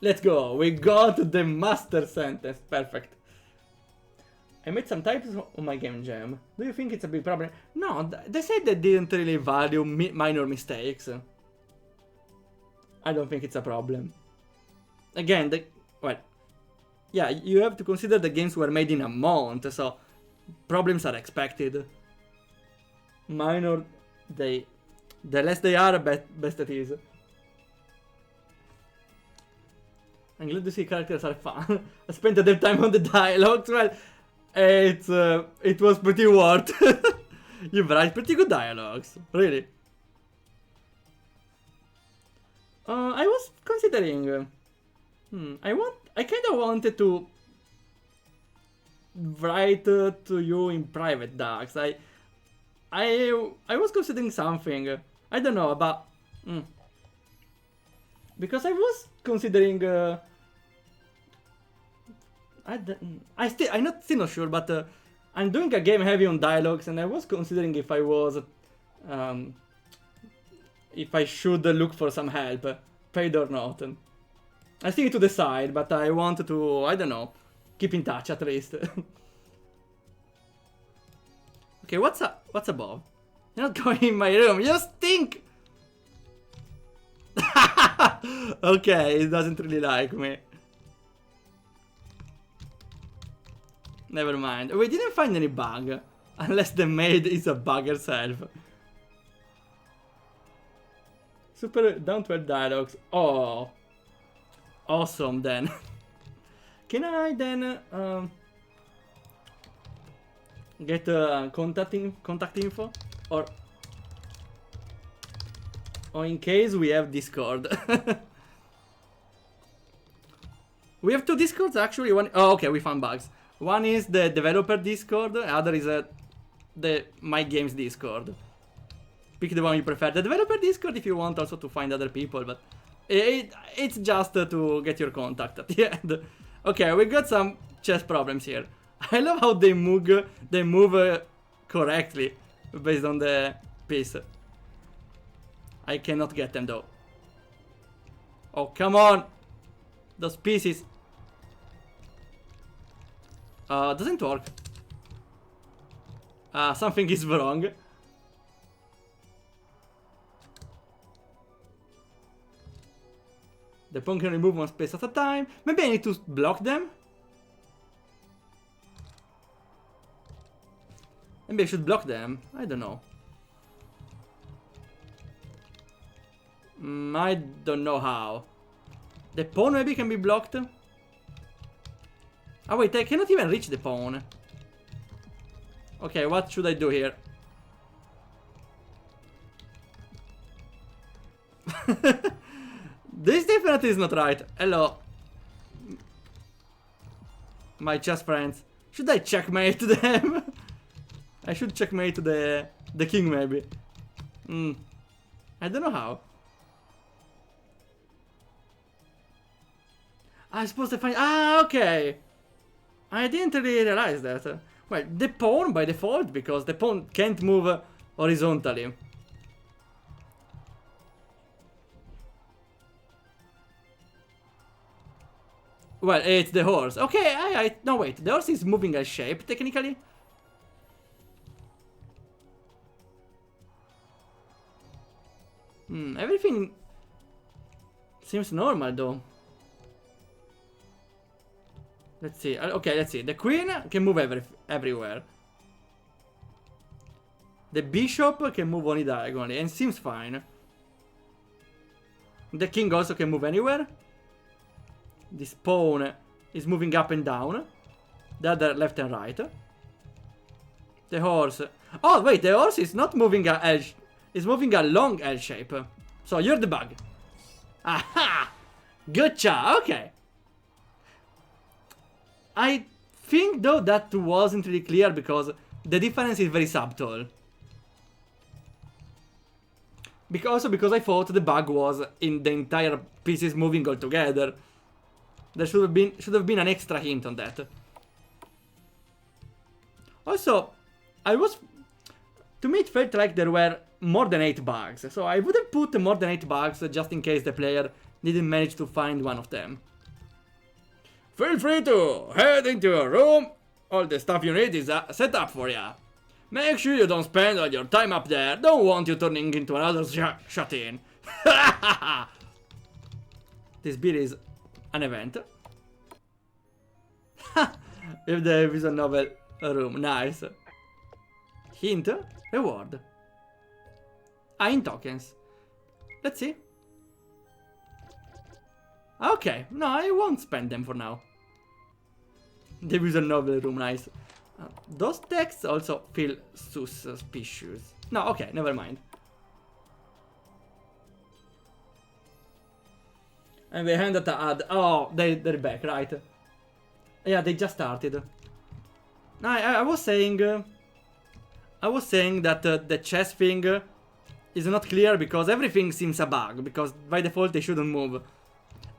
Let's go. We got the master sentence. Perfect. I made some typos on my game jam. Do you think it's a big problem? No, they said they didn't really value minor mistakes. I don't think it's a problem. Again, well, yeah, you have to consider the games were made in a month, so problems are expected. Minor, the less they are, best it is. I'm glad to see characters are fun. I spent a bit of time on the dialogues. Well, it was pretty worth. You write pretty good dialogues, really. I was considering. I kind of wanted to write to you in private, Dax. I was considering something. I don't know about because I was considering. I'm still not sure, but I'm doing a game heavy on dialogues, and I was considering if I should look for some help, paid or not. I still need to decide, but I want to, I don't know, keep in touch at least. Okay, what's above? You're not going in my room, you stink! Okay, it doesn't really like me. Never mind. We didn't find any bug. Unless the maid is a bug herself. Super down to earth dialogues. Oh. Awesome then. Can I then get contact info? Or Or in case we have Discord. We have two Discords actually. One, oh, okay, we found bugs. One is the developer Discord, the other is the My Games Discord. Pick the one you prefer. The developer Discord if you want also to find other people, but it's just to get your contact at the end. Okay, we got some chess problems here. I love how they move correctly based on the piece. I cannot get them though. Oh, come on! Those pieces. Doesn't work. Something is wrong. The pawn can remove one space at a time. Maybe I need to block them? Maybe I should block them. I don't know. I don't know how. The pawn maybe can be blocked? Oh wait, I cannot even reach the pawn. Okay, what should I do here? This definitely is not right. Hello. My chess friends. Should I checkmate them? I should checkmate the king maybe. I don't know how. I'm supposed to find... Ah, okay. I didn't really realize that. Well, the pawn by default, because the pawn can't move horizontally. Well, it's the horse. Okay, no wait, the horse is moving a shape, technically. Everything seems normal, though. Let's see. Okay, let's see. The queen can move everywhere. The bishop can move only diagonally, and seems fine. The king also can move anywhere. This pawn is moving up and down. The other left and right. The horse. Oh wait, the horse is not moving a L. It's moving a long L shape. So you're the bug. Aha! Good job. Okay. I think though that wasn't really clear because the difference is very subtle. Because I thought the bug was in the entire pieces moving all together. There should have been an extra hint on that. Also, to me it felt like there were more than 8 bugs, so I wouldn't put more than 8 bugs just in case the player didn't manage to find one of them. Feel free to head into your room. All the stuff you need is set up for ya. Make sure you don't spend all your time up there. Don't want you turning into another shut-in. This bit is an event. If there is a novel room, nice. Hint, reward. In tokens. Let's see. Okay, no, I won't spend them for now. There is a novel room, nice. Those texts also feel suspicious. No, okay, never mind. And they handed the ad. Oh, they're back, right? Yeah, they just started. I was saying that the chess thing is not clear because everything seems a bug. Because by default they shouldn't move,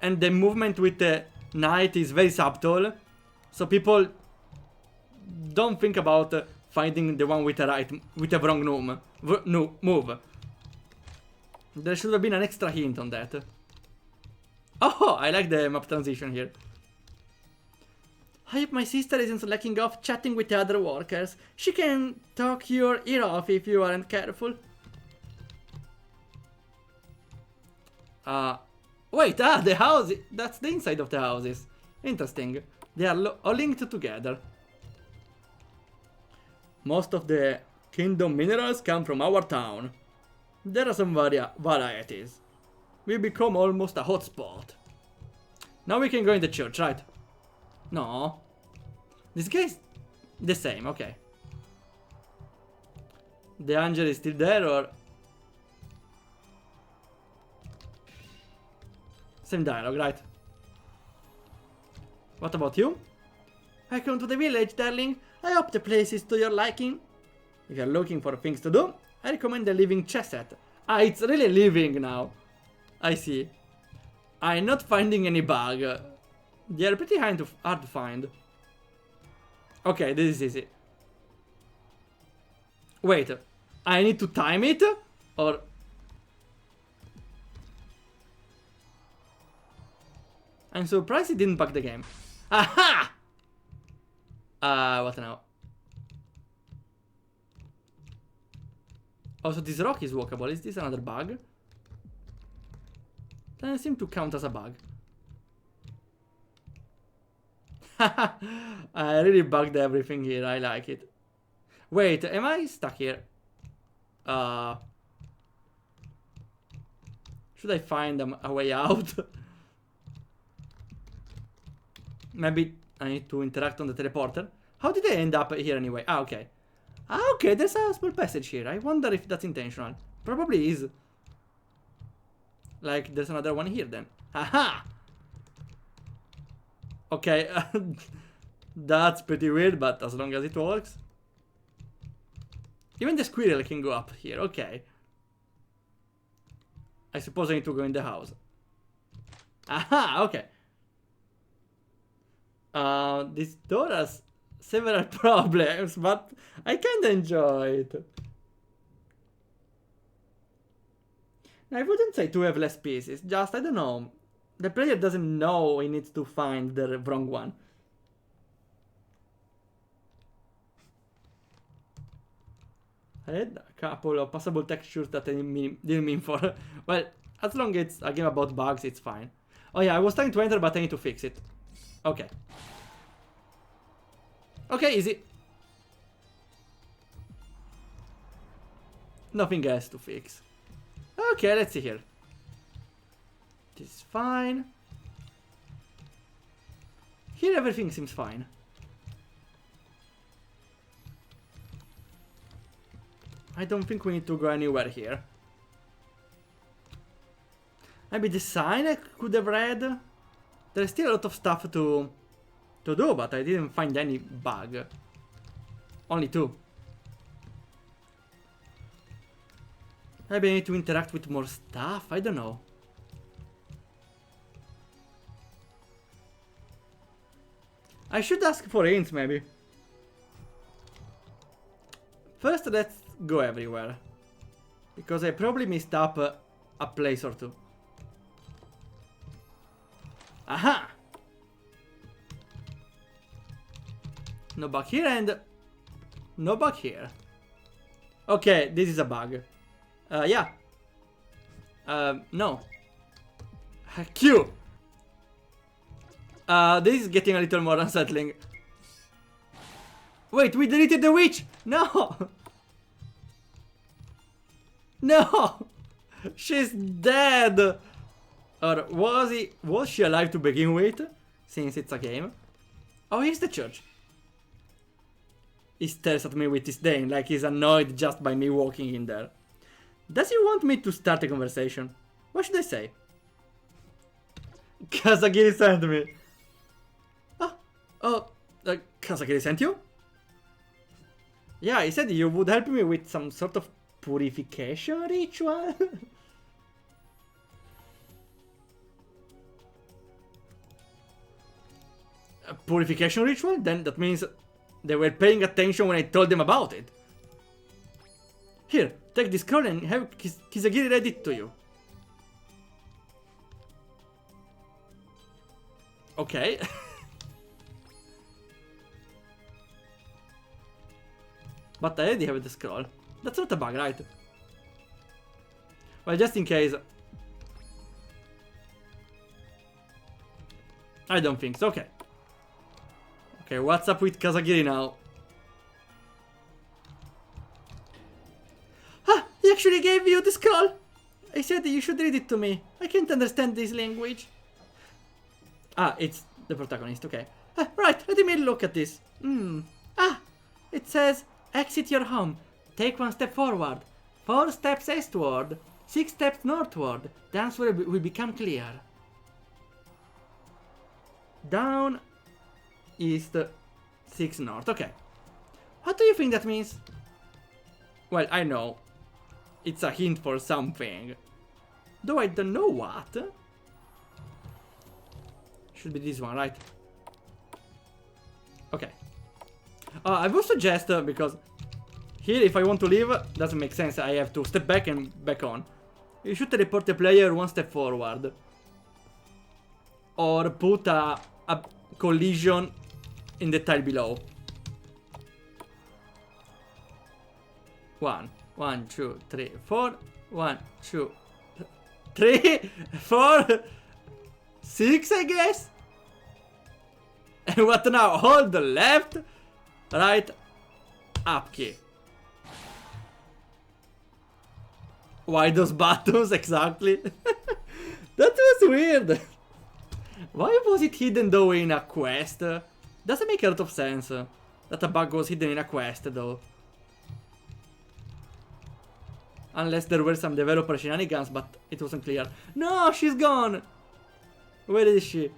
and the movement with the knight is very subtle, so people don't think about finding the one with the wrong move. There should have been an extra hint on that. Oh, I like the map transition here. I hope my sister isn't slacking off chatting with the other workers. She can talk your ear off if you aren't careful. Wait, the house, that's the inside of the houses. Interesting. They are all linked together. Most of the kingdom minerals come from our town. There are some varieties. We become almost a hotspot. Now we can go in the church, right? No. This guy's the same, okay. The angel is still there, or... Same dialogue, right? What about you? Welcome to the village, darling. I hope the place is to your liking. If you're looking for things to do, I recommend the living chess set. Ah, it's really living now. I see. I'm not finding any bug. They are pretty hard to find. Okay, this is easy. Wait, I need to time it? Or... I'm surprised it didn't bug the game. Aha! What now? Oh, so this rock is walkable. Is this another bug? Doesn't seem to count as a bug. I really bugged everything here. I like it. Wait, am I stuck here? Should I find a way out? Maybe I need to interact on the teleporter. How did I end up here anyway? Ah, okay. Ah, okay, there's a small passage here. I wonder if that's intentional. Probably is. Like, there's another one here then. Haha! Okay, that's pretty weird, but as long as it works. Even the squirrel can go up here, okay. I suppose I need to go in the house. Aha, okay. This door has several problems, but I kinda enjoy it. Now, I wouldn't say to have less pieces, just, I don't know. The player doesn't know he needs to find the wrong one. I had a couple of possible textures that I didn't mean for. Well, as long as it's a game about bugs, it's fine. Oh yeah, I was trying to enter, but I need to fix it. Okay. Okay, easy. Nothing else to fix. Okay, let's see here. This is fine. Here everything seems fine. I don't think we need to go anywhere here. Maybe the sign I could have read. There's still a lot of stuff to do, but I didn't find any bug. Only 2. Maybe I need to interact with more stuff, I don't know. I should ask for hints, maybe. First, let's go everywhere. Because I probably missed up a place or 2. Aha! No bug here and no bug here. Okay, this is a bug. Yeah. No. Q. This is getting a little more unsettling. Wait, we deleted the witch! No! No! She's dead! Or was she alive to begin with? Since it's a game. Oh, here's the church. He stares at me with disdain, like he's annoyed just by me walking in there. Does he want me to start a conversation? What should I say? Kazagiri sent me. Kazagiri sent you? Yeah, he said you would help me with some sort of purification ritual? A purification ritual? Then that means they were paying attention when I told them about it. Here, take this scroll and have Kazagiri read it to you. Okay. But I already have the scroll. That's not a bug, right? Well, just in case. I don't think so. Okay. Okay, what's up with Kazagiri now? Ah, he actually gave you the scroll! I said you should read it to me. I can't understand this language. Ah, it's the protagonist, okay. Ah, right, let me look at this. Ah, it says, exit your home. Take 1 step forward. 4 steps eastward. 6 steps northward. The answer will become clear. Down, east, 6 north. Okay. What do you think that means? Well, I know. It's a hint for something. Though I don't know what. Should be this one, right? Okay. I would suggest, because here if I want to leave, doesn't make sense. I have to step back and back on. You should teleport the player one step forward. Or put a collision in the tile below. 1, 2, 3, 4. 1, 2, 3, 4, 6, I guess. And what now? Hold the left, right, up key. Why those buttons exactly? That was weird. Why was it hidden though in a quest? Doesn't make a lot of sense that a bug was hidden in a quest though. Unless there were some developer shenanigans, but it wasn't clear. No, she's gone! Where is she?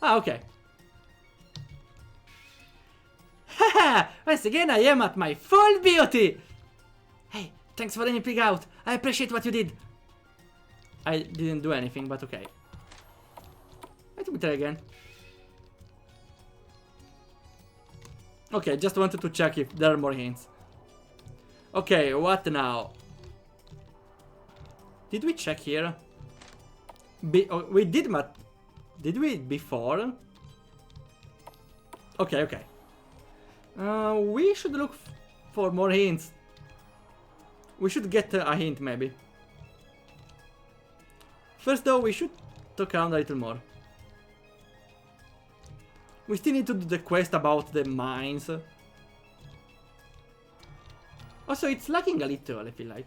Ah, okay. Haha! Once again I am at my full beauty! Hey, thanks for letting me pig out. I appreciate what you did. I didn't do anything, but okay. Let me try again. Okay, just wanted to check if there are more hints. Okay, what now? Did we check here? We did, but did we before? Okay, okay. We should look for more hints. We should get a hint maybe. First though, we should talk around a little more. We still need to do the quest about the mines. Also, it's lagging a little, I feel like.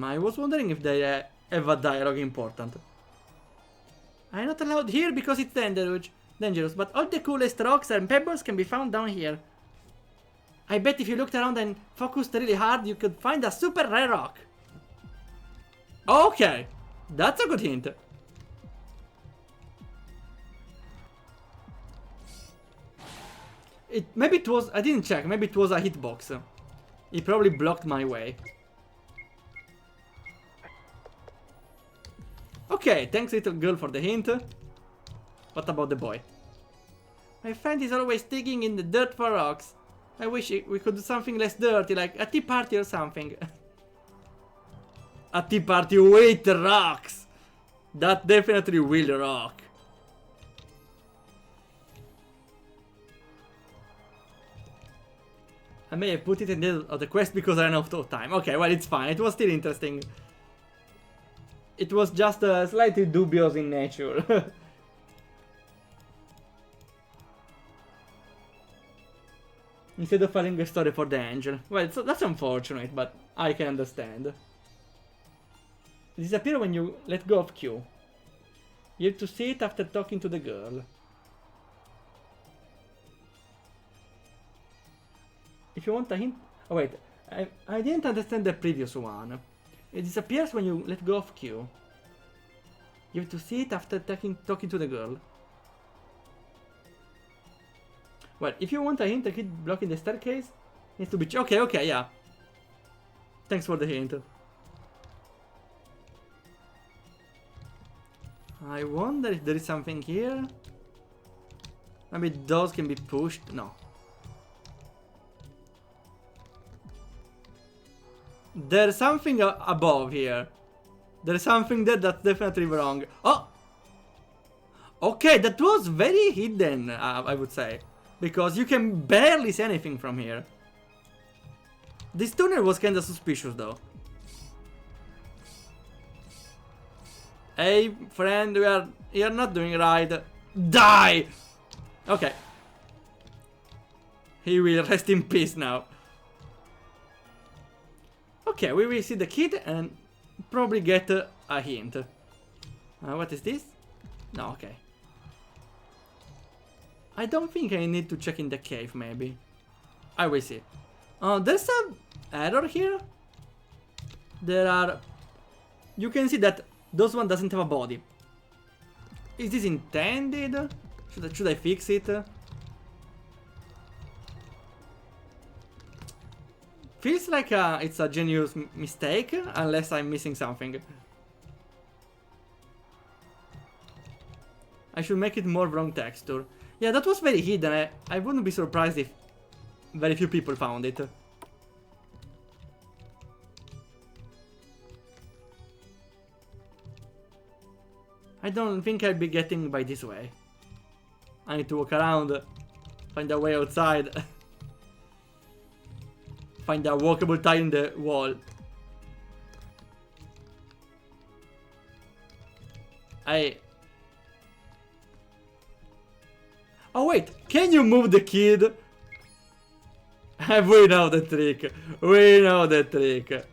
I was wondering if they have a dialogue important. I'm not allowed here because it's dangerous, but all the coolest rocks and pebbles can be found down here. I bet if you looked around and focused really hard, you could find a super rare rock. Okay, that's a good hint. Maybe it was, I didn't check, maybe it was a hitbox. It probably blocked my way. Okay, thanks little girl for the hint. What about the boy? My friend is always digging in the dirt for rocks. I wish we could do something less dirty, like a tea party or something. A tea party with rocks! That definitely will rock. I may have put it in the end of the quest because I ran out of time. Okay, well, it's fine. It was still interesting. It was just slightly dubious in nature. Instead of telling a story for the angel. Well, so that's unfortunate, but I can understand. Disappear when you let go of Q. You have to see it after talking to the girl. If you want a hint... Oh wait, I didn't understand the previous one. It disappears when you let go of Q. You have to see it after talking to the girl. Well, if you want a hint, a kid blocking the staircase needs to be... Okay, okay, yeah. Thanks for the hint. I wonder if there is something here. Maybe those can be pushed. No. There's something above here. There's something there that's definitely wrong. Oh! Okay, that was very hidden, I would say. Because you can barely see anything from here. This tunnel was kinda suspicious though. Hey, friend, you're not doing right. Die! Okay. He will rest in peace now. Okay, we will see the kid and probably get a hint. What is this? No, okay. I don't think I need to check in the cave, maybe. I will see. There's some error here. There are you can see that those one doesn't have a body. Is this intended? Should I fix it? Feels like it's a genius mistake, unless I'm missing something. I should make it more wrong texture. Yeah, that was very hidden. I wouldn't be surprised if very few people found it. I don't think I'll be getting by this way. I need to walk around, find a way outside. Find a walkable tile in the wall. Oh wait, can you move the kid? We know the trick. We know the trick.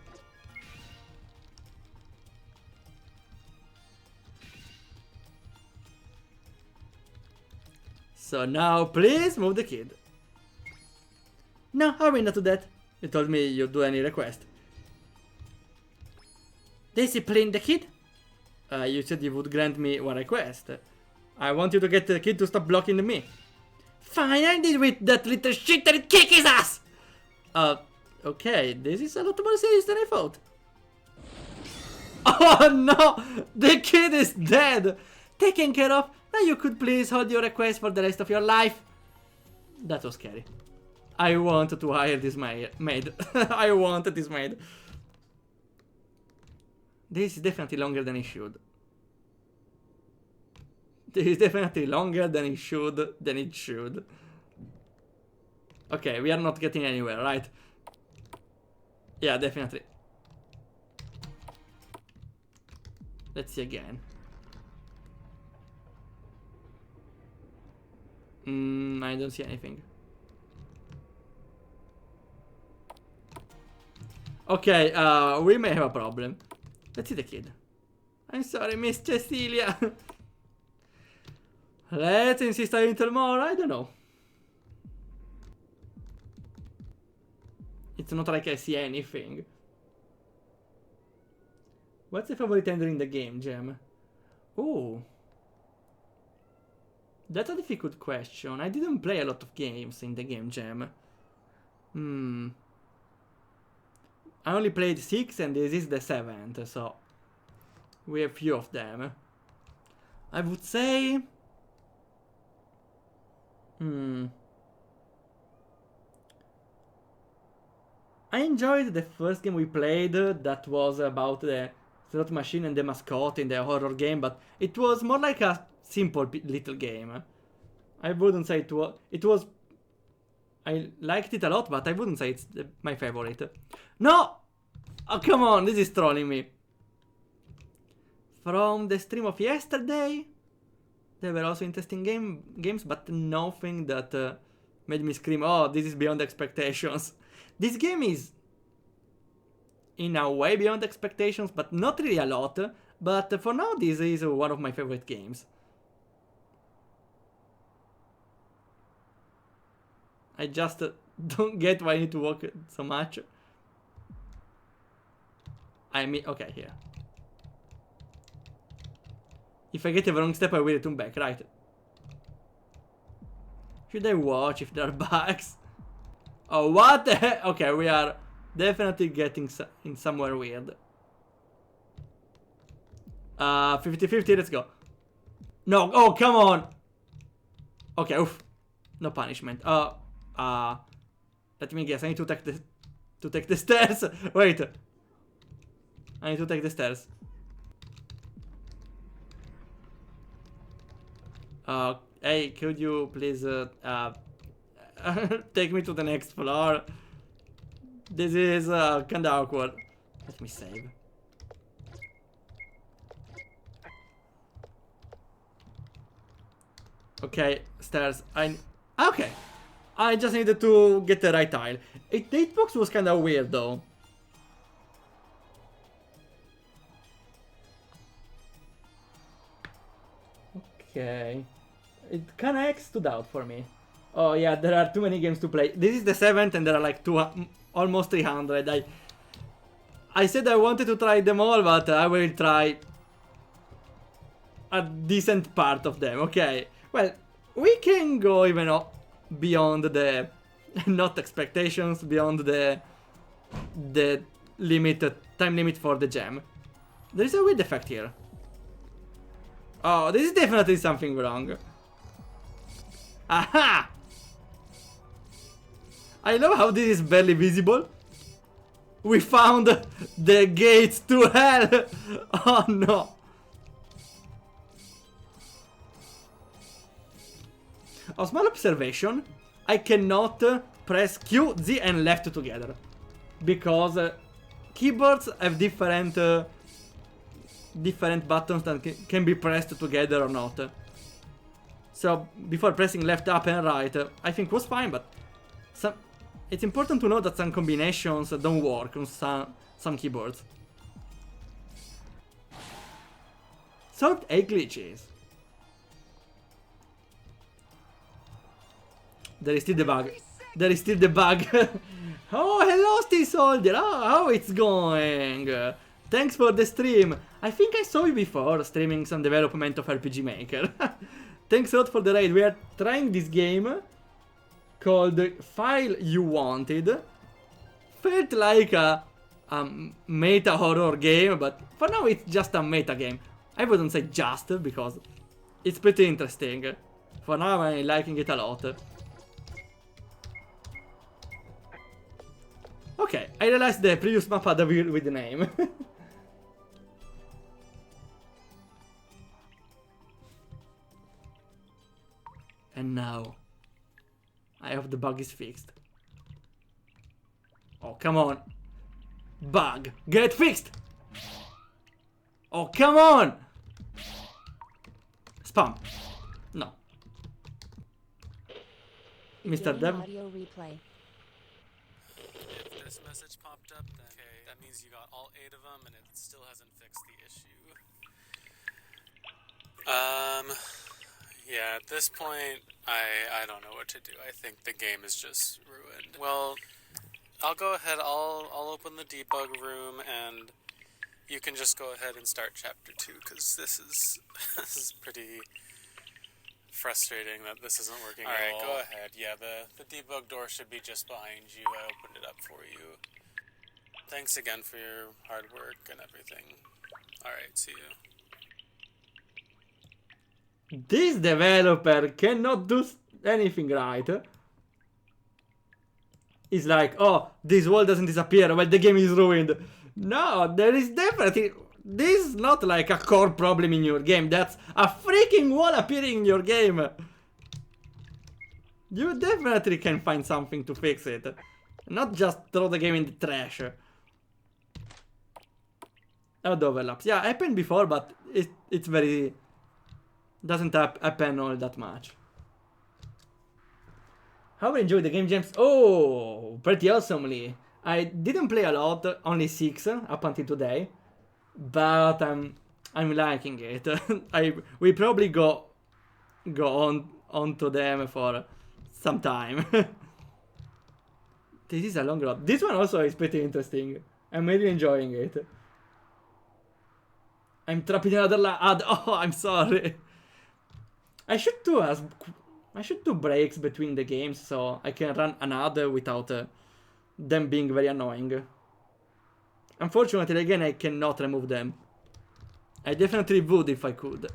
So now please move the kid. No, I will not do that. You told me you'd do any request. Discipline the kid? You said you would grant me one request. I want you to get the kid to stop blocking me. Fine, I did with that little shit and kick his ass! Okay, this is a lot more serious than I thought. Oh no! The kid is dead! Taken care of. Now you could please hold your request for the rest of your life. That was scary. I want to hire this maid. I want this maid. This is definitely longer than it should. This is definitely longer than it should. Okay, we are not getting anywhere, right? Yeah, definitely. Let's see again. I don't see anything. Okay, we may have a problem. Let's see the kid. I'm sorry, Miss Cecilia. Let's insist a little more. I don't know. It's not like I see anything. What's the favorite ender in the game, Gem? Oh. That's a difficult question. I didn't play a lot of games in the game, Gem. I only played 6 and this is the 7th, so we have few of them. I would say... I enjoyed the first game we played that was about the slot machine and the mascot in the horror game, but it was more like a simple little game. I wouldn't say it was... I liked it a lot, but I wouldn't say it's my favorite. No! Oh, come on, this is trolling me. From the stream of yesterday, there were also interesting games, but nothing that made me scream, oh, this is beyond expectations. This game is, in a way, beyond expectations, but not really a lot. But for now, this is one of my favorite games. I just don't get why I need to walk so much. I mean, okay, here. If I get the wrong step, I will return back, right? Should I watch if there are bugs? Oh, what the heck? Okay, we are definitely getting in somewhere weird. 50-50, let's go. No, oh, come on! Okay, oof. No punishment. Let me guess, I need to take the stairs. Wait. I need to take the stairs. Hey, could you please take me to the next floor? This is kinda awkward. Let me save. Okay, stairs. Okay. I just needed to get the right tile. The hitbox was kinda weird though. Okay. It kinda stood out for me. Oh yeah, there are too many games to play. This is the 7th and there are like almost 300. I said I wanted to try them all, but I will try a decent part of them. Okay. Well, we can go even beyond the not expectations, beyond the time limit for the gem. There is a weird effect here. Oh, this is definitely something wrong. Aha! I love how this is barely visible. We found the gates to hell. Oh no. A small observation. I cannot press Q, Z and left together. Because keyboards have different buttons that can be pressed together or not. So before pressing left, up and right, I think was fine, but it's important to know that some combinations don't work on some keyboards. Solved 8 glitches. There is still the bug. There is still the bug. Oh, hello, Steel Soldier. Oh, how it's going? Thanks for the stream. I think I saw you before streaming some development of RPG Maker. Thanks a lot for the raid. We are trying this game called File You Wanted. Felt like a meta horror game, but for now it's just a meta game. I wouldn't say just, because it's pretty interesting. For now I'm liking it a lot. Okay, I realized the previous map had a weird with the name. And now, I hope the bug is fixed. Oh, come on. Bug, get fixed! Oh, come on! Spam. No. Mr. Dev? Audio replay. If this message popped up, then okay, that means you got all 8 of them and it still hasn't fixed the issue. Yeah, at this point, I don't know what to do. I think the game is just ruined. Well, I'll go ahead, I'll open the debug room, and you can just go ahead and start chapter 2, because this is pretty frustrating that this isn't working at all. Alright, go ahead. Yeah, the debug door should be just behind you. I opened it up for you. Thanks again for your hard work and everything. Alright, see you. This developer cannot do anything right. It's like, oh, this wall doesn't disappear, well, the game is ruined. No, there is definitely... This is not like a core problem in your game. That's a freaking wall appearing in your game. You definitely can find something to fix it. Not just throw the game in the trash. Oh, the overlaps. Yeah, happened before, but it's very... Doesn't happen all that much. How I enjoy the game jams? Oh, pretty awesomely. I didn't play a lot, only 6 up until today, but I'm liking it. We probably go onto them for some time. This is a long road. This one also is pretty interesting. I'm really enjoying it. I'm trapped in another ad. Oh, I'm sorry. I should do breaks between the games so I can run another without them being very annoying. Unfortunately, again, I cannot remove them. I definitely would if I could.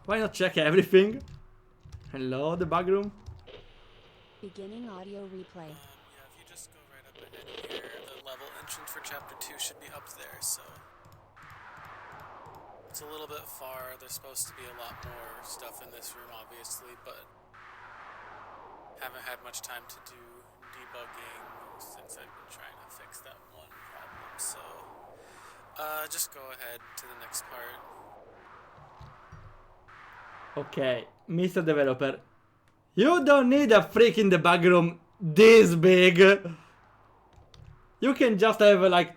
Why not check everything? Hello, the bug room. Beginning audio replay. Yeah, if you just go right up ahead here, the level entrance for chapter 2 should be up there, so... It's a little bit far. There's supposed to be a lot more stuff in this room, obviously, but haven't had much time to do debugging since I've been trying to fix that one problem, so just go ahead to the next part. Okay, Mr. Developer, you don't need a freaking debug room this big. You can just have like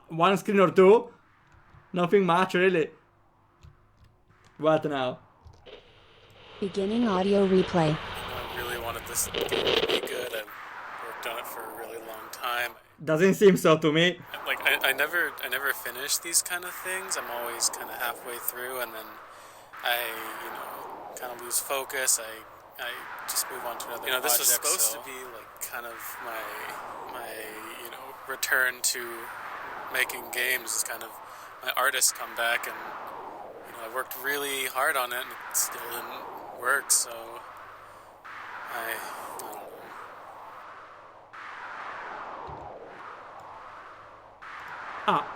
one screen or two. Nothing much, really. What now? Beginning audio replay. I really wanted this game to be good. I've worked on Doesn't seem so to me. Like I never finish these kind of things. I'm always kind of halfway through, and then I kind of lose focus. I just move on to another. This was supposed to be like kind of my return to making games. Is kind of my artist comeback, and I worked really hard on it, and it still didn't work. So I don't know.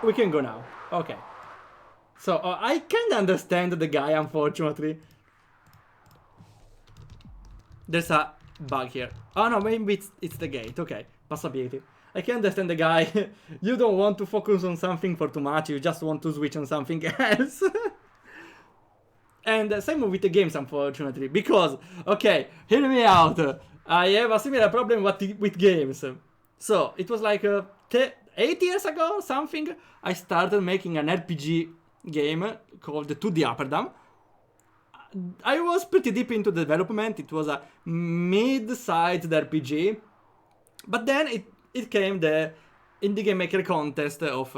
We can go now. Okay. So, I can't understand the guy, unfortunately. There's a bug here. Oh no, maybe it's the gate. Okay, possibility. I can understand the guy. You don't want to focus on something for too much, you just want to switch on something else. And same with the games, unfortunately. Because, okay, hear me out. I have a similar problem with games. So, it was like 8 years ago, something, I started making an RPG game called 2D Upper Down. I was pretty deep into the development. It was a mid-sized RPG. But then it came the Indie Game Maker contest of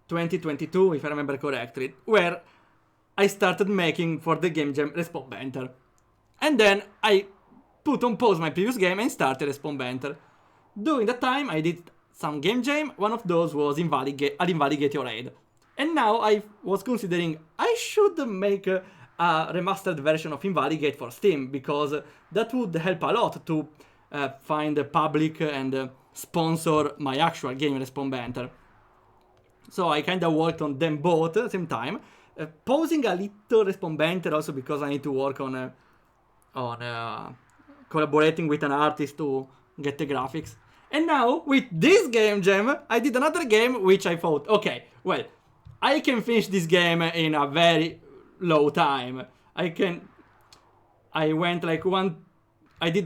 2022, if I remember correctly, where I started making for the game jam Respawn Banter. And then I put on pause my previous game and started Respawn Banter. During that time, I did some game jam. One of those was Invalidate Your Raid. And now I was considering I should make a remastered version of Invalidate for Steam, because that would help a lot to find a public and sponsor my actual game Respawn Banter. So I kinda worked on them both at the same time, pausing a little Respawn Banter also because I need to work on collaborating with an artist to get the graphics. And now, with this game jam, I did another game which I thought, okay, well, I can finish this game in a very low time. I did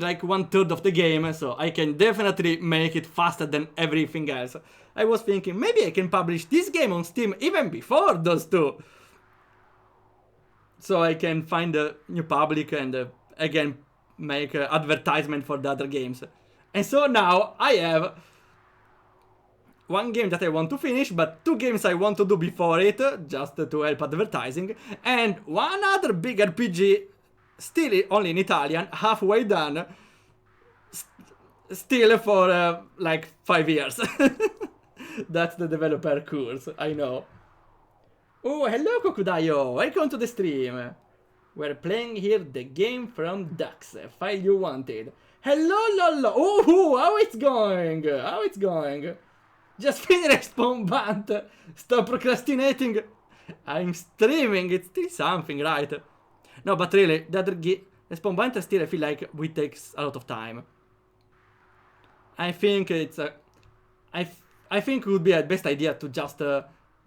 like 1/3 of the game, so I can definitely make it faster than everything else. I was thinking, maybe I can publish this game on Steam even before those two. So I can find a new public and again make advertisement for the other games. And so now I have one game that I want to finish, but 2 games I want to do before it, just to help advertising, and one other big RPG, still only in Italian, halfway done, still for like 5 years. That's the developer course, I know. Oh, hello Kokudayo, welcome to the stream. We're playing here the game from Dux, file you wanted. Hello Lolo, oh, how it's going? How it's going? Just finish Respawn Bant. Stop procrastinating. I'm streaming, it's still something, right? No, but really, the other Respawn Bant still I feel like it takes a lot of time. I think it's I think it would be a best idea to just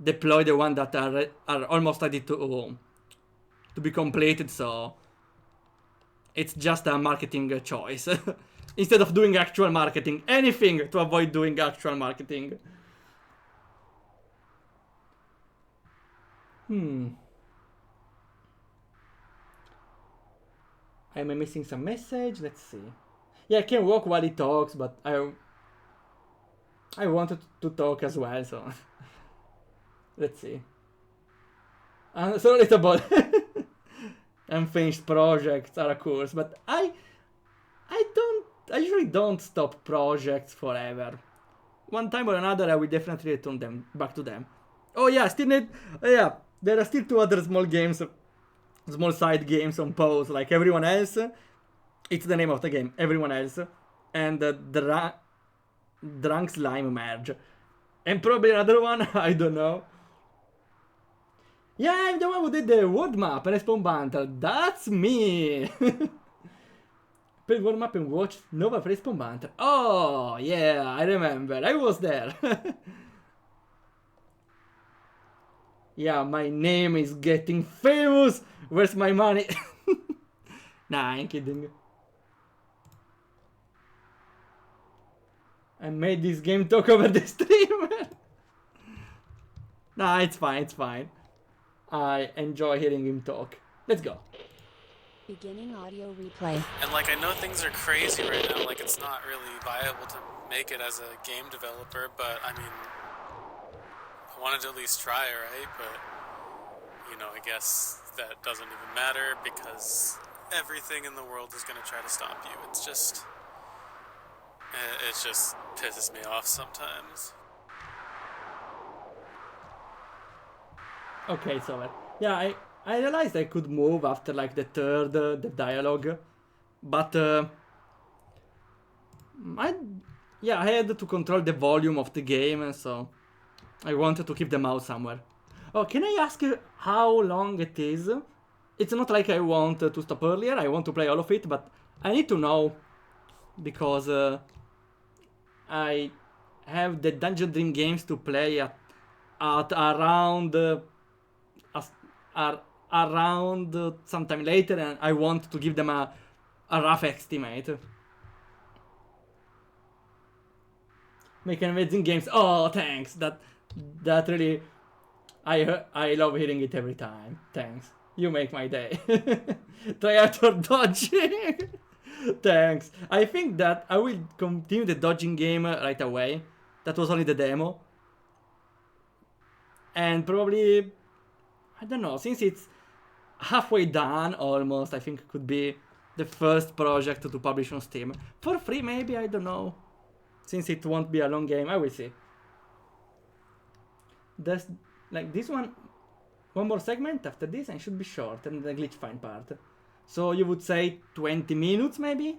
deploy the one that are almost ready to be completed, so it's just a marketing choice. Instead of doing actual marketing. Anything to avoid doing actual marketing. Am I missing some message? Let's see. Yeah, I can walk while he talks, but I wanted to talk as well, so let's see. Sorry about unfinished projects are a course, but I usually don't stop projects forever. One time or another, I will definitely return them back to them. Oh yeah, there are still 2 other small games, small side games on pause, like Everyone Else. It's the name of the game, Everyone Else, and Drunk Slime Merge, and probably another one. I don't know. Yeah, I'm the one who did the world map and Respawn Banter. That's me. Play world map and watch Nova Respawn Banter. Oh yeah, I remember. I was there. Yeah, my name is getting famous. Where's my money? Nah, I'm kidding. I made this game talk over the stream. Nah, it's fine, it's fine. I enjoy hearing him talk. Let's go. Beginning audio replay. And like, I know things are crazy right now, like it's not really viable to make it as a game developer, but I mean, I wanted to at least try, right? But, you know, I guess that doesn't even matter because everything in the world is going to try to stop you. It just pisses me off sometimes. Okay, so yeah, I realized I could move after like the third the dialogue, but I had to control the volume of the game, so I wanted to keep the mouse somewhere. Oh, can I ask you how long it is? It's not like I want to stop earlier. I want to play all of it, but I need to know because I have the Dungeon Dream games to play at around sometime later, and I want to give them a rough estimate. Make amazing games. Oh, thanks. That really, I love hearing it every time. Thanks. You make my day. Triator dodging. Thanks. I think that I will continue the dodging game right away. That was only the demo. And probably, I don't know, since it's halfway done almost, I think it could be the first project to publish on Steam. For free maybe, I don't know. Since it won't be a long game, I will see. There's like this one more segment after this and it should be short and the glitch find part. So you would say 20 minutes maybe?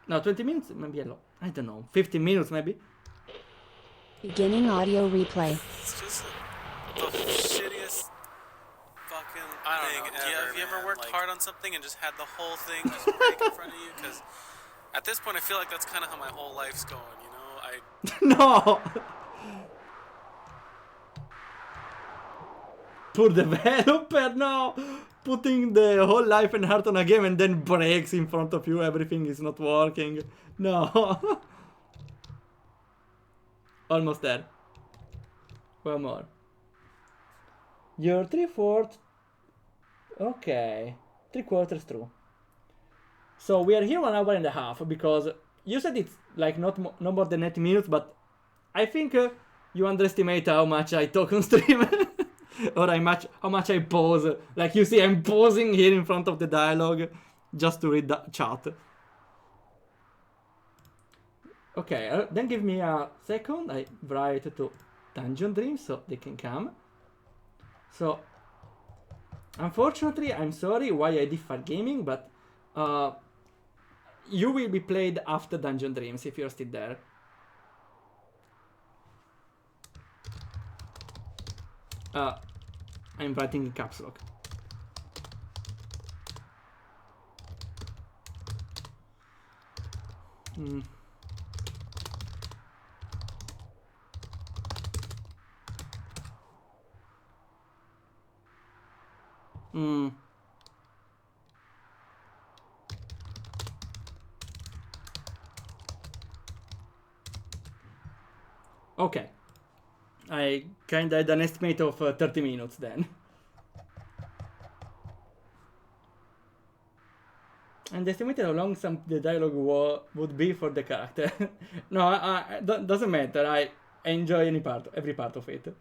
No, 20 minutes maybe a lot. I don't know, 15 minutes maybe? Beginning audio replay. It's just the shittiest fucking thing ever. Have you ever worked hard on something and just had the whole thing just break in front of you? Because at this point, I feel like that's kind of how my whole life's going, you know? No! Poor developer, no! Putting the whole life and heart on a game and then breaks in front of you, everything is not working. No! Almost there. One more. You're 3/4. Okay. 3/4 true. So we are here 1 hour and a half because you said it's like no more than 80 minutes, but I think you underestimate how much I talk on stream. Or how much I pause. Like you see, I'm pausing here in front of the dialogue just to read the chat. Okay, then give me a second. I write to Dungeon Dream so they can come. So, unfortunately, I'm sorry why I differ gaming, but you will be played after Dungeon Dreams if you're still there. I'm writing in caps lock. Okay. I kinda had an estimate of 30 minutes then. And estimated how long the dialogue would be for the character. No, doesn't matter. I enjoy every part of it.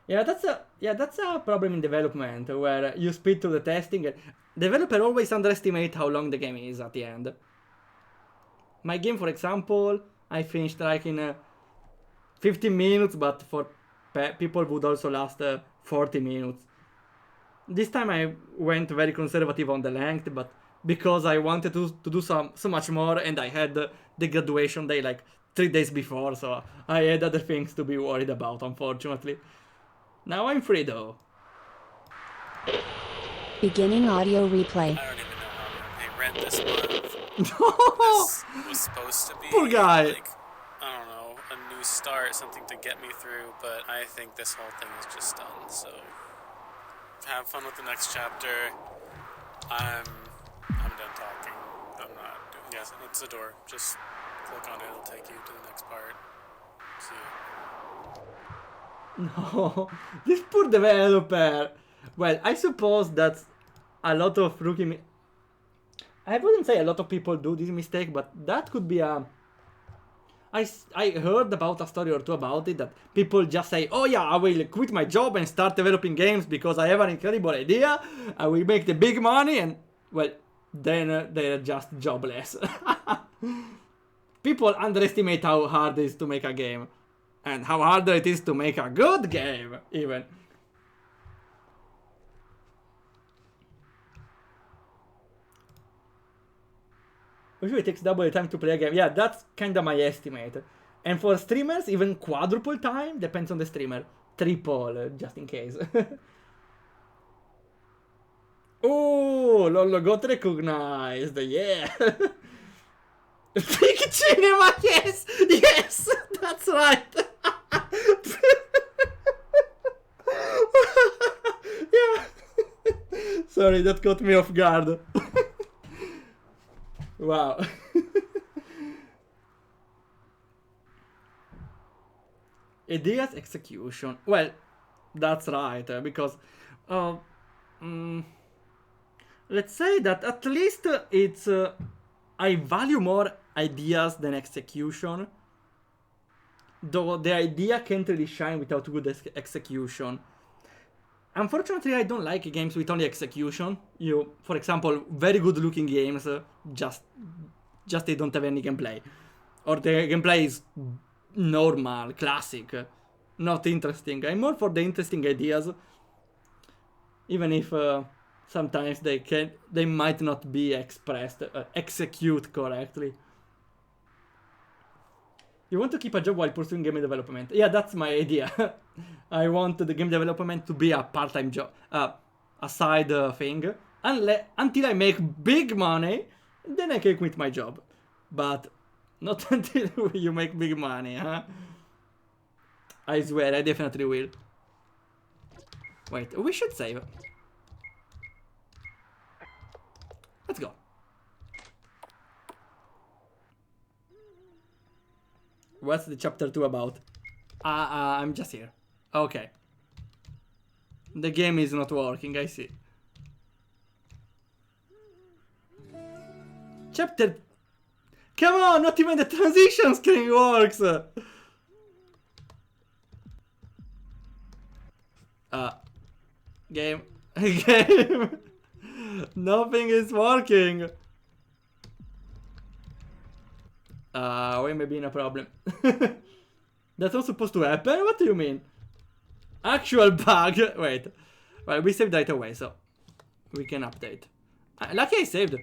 Yeah, that's a problem in development where you speed through the testing. And developer always underestimate how long the game is at the end. My game, for example, I finished like in 15 minutes, but for people would also last 40 minutes. This time I went very conservative on the length, but because I wanted to do so much more, and I had the graduation day like 3 days before, so I had other things to be worried about, unfortunately. Now I'm free though. Beginning audio replay. I don't even know how I'm gonna pay rent this month. No! This was supposed to be Poor guy. like, I don't know, a new start, something to get me through, but I think this whole thing is just done, so have fun with the next chapter. I'm done talking. I'm not doing yes, and it's the door. Just click on it, it'll take you to the next part. See you. No, this poor developer. Well, I suppose that a lot of rookie... I wouldn't say a lot of people do this mistake, but that could be a... I heard about a story or two about it, that people just say, oh yeah, I will quit my job and start developing games because I have an incredible idea, I will make the big money, and, well, then they're just jobless. People underestimate how hard it is to make a game, and how harder it is to make a good game, even. Usually it takes double the time to play a game. Yeah, that's kind of my estimate. And for streamers, even quadruple time, depends on the streamer. Triple, just in case. Oh, Lollo got recognized, yeah. Big cinema, yes, yes, that's right. Yeah. Sorry, that caught me off guard. Wow. Ideas execution. Well, that's right, because let's say that at least it's I value more ideas than execution. Though the idea can't really shine without good execution. Unfortunately, I don't like games with only execution. For example, very good looking games, just they don't have any gameplay. Or the gameplay is normal, classic, not interesting. I'm more for the interesting ideas. Even if sometimes they might not be expressed, execute correctly. You want to keep a job while pursuing game development. Yeah, that's my idea. I want the game development to be a part-time job, a side thing. Until I make big money, then I can quit my job. But not until you make big money, huh? I swear, I definitely will. Wait, we should save. Let's go. What's the chapter 2 about? I'm just here. Okay. The game is not working, I see. Chapter... Come on, not even the transition screen works! Game. Game. Nothing is working. We may be in a problem. That's not supposed to happen? What do you mean? Actual bug. Wait. Well, we saved right away, so we can update. Lucky I saved.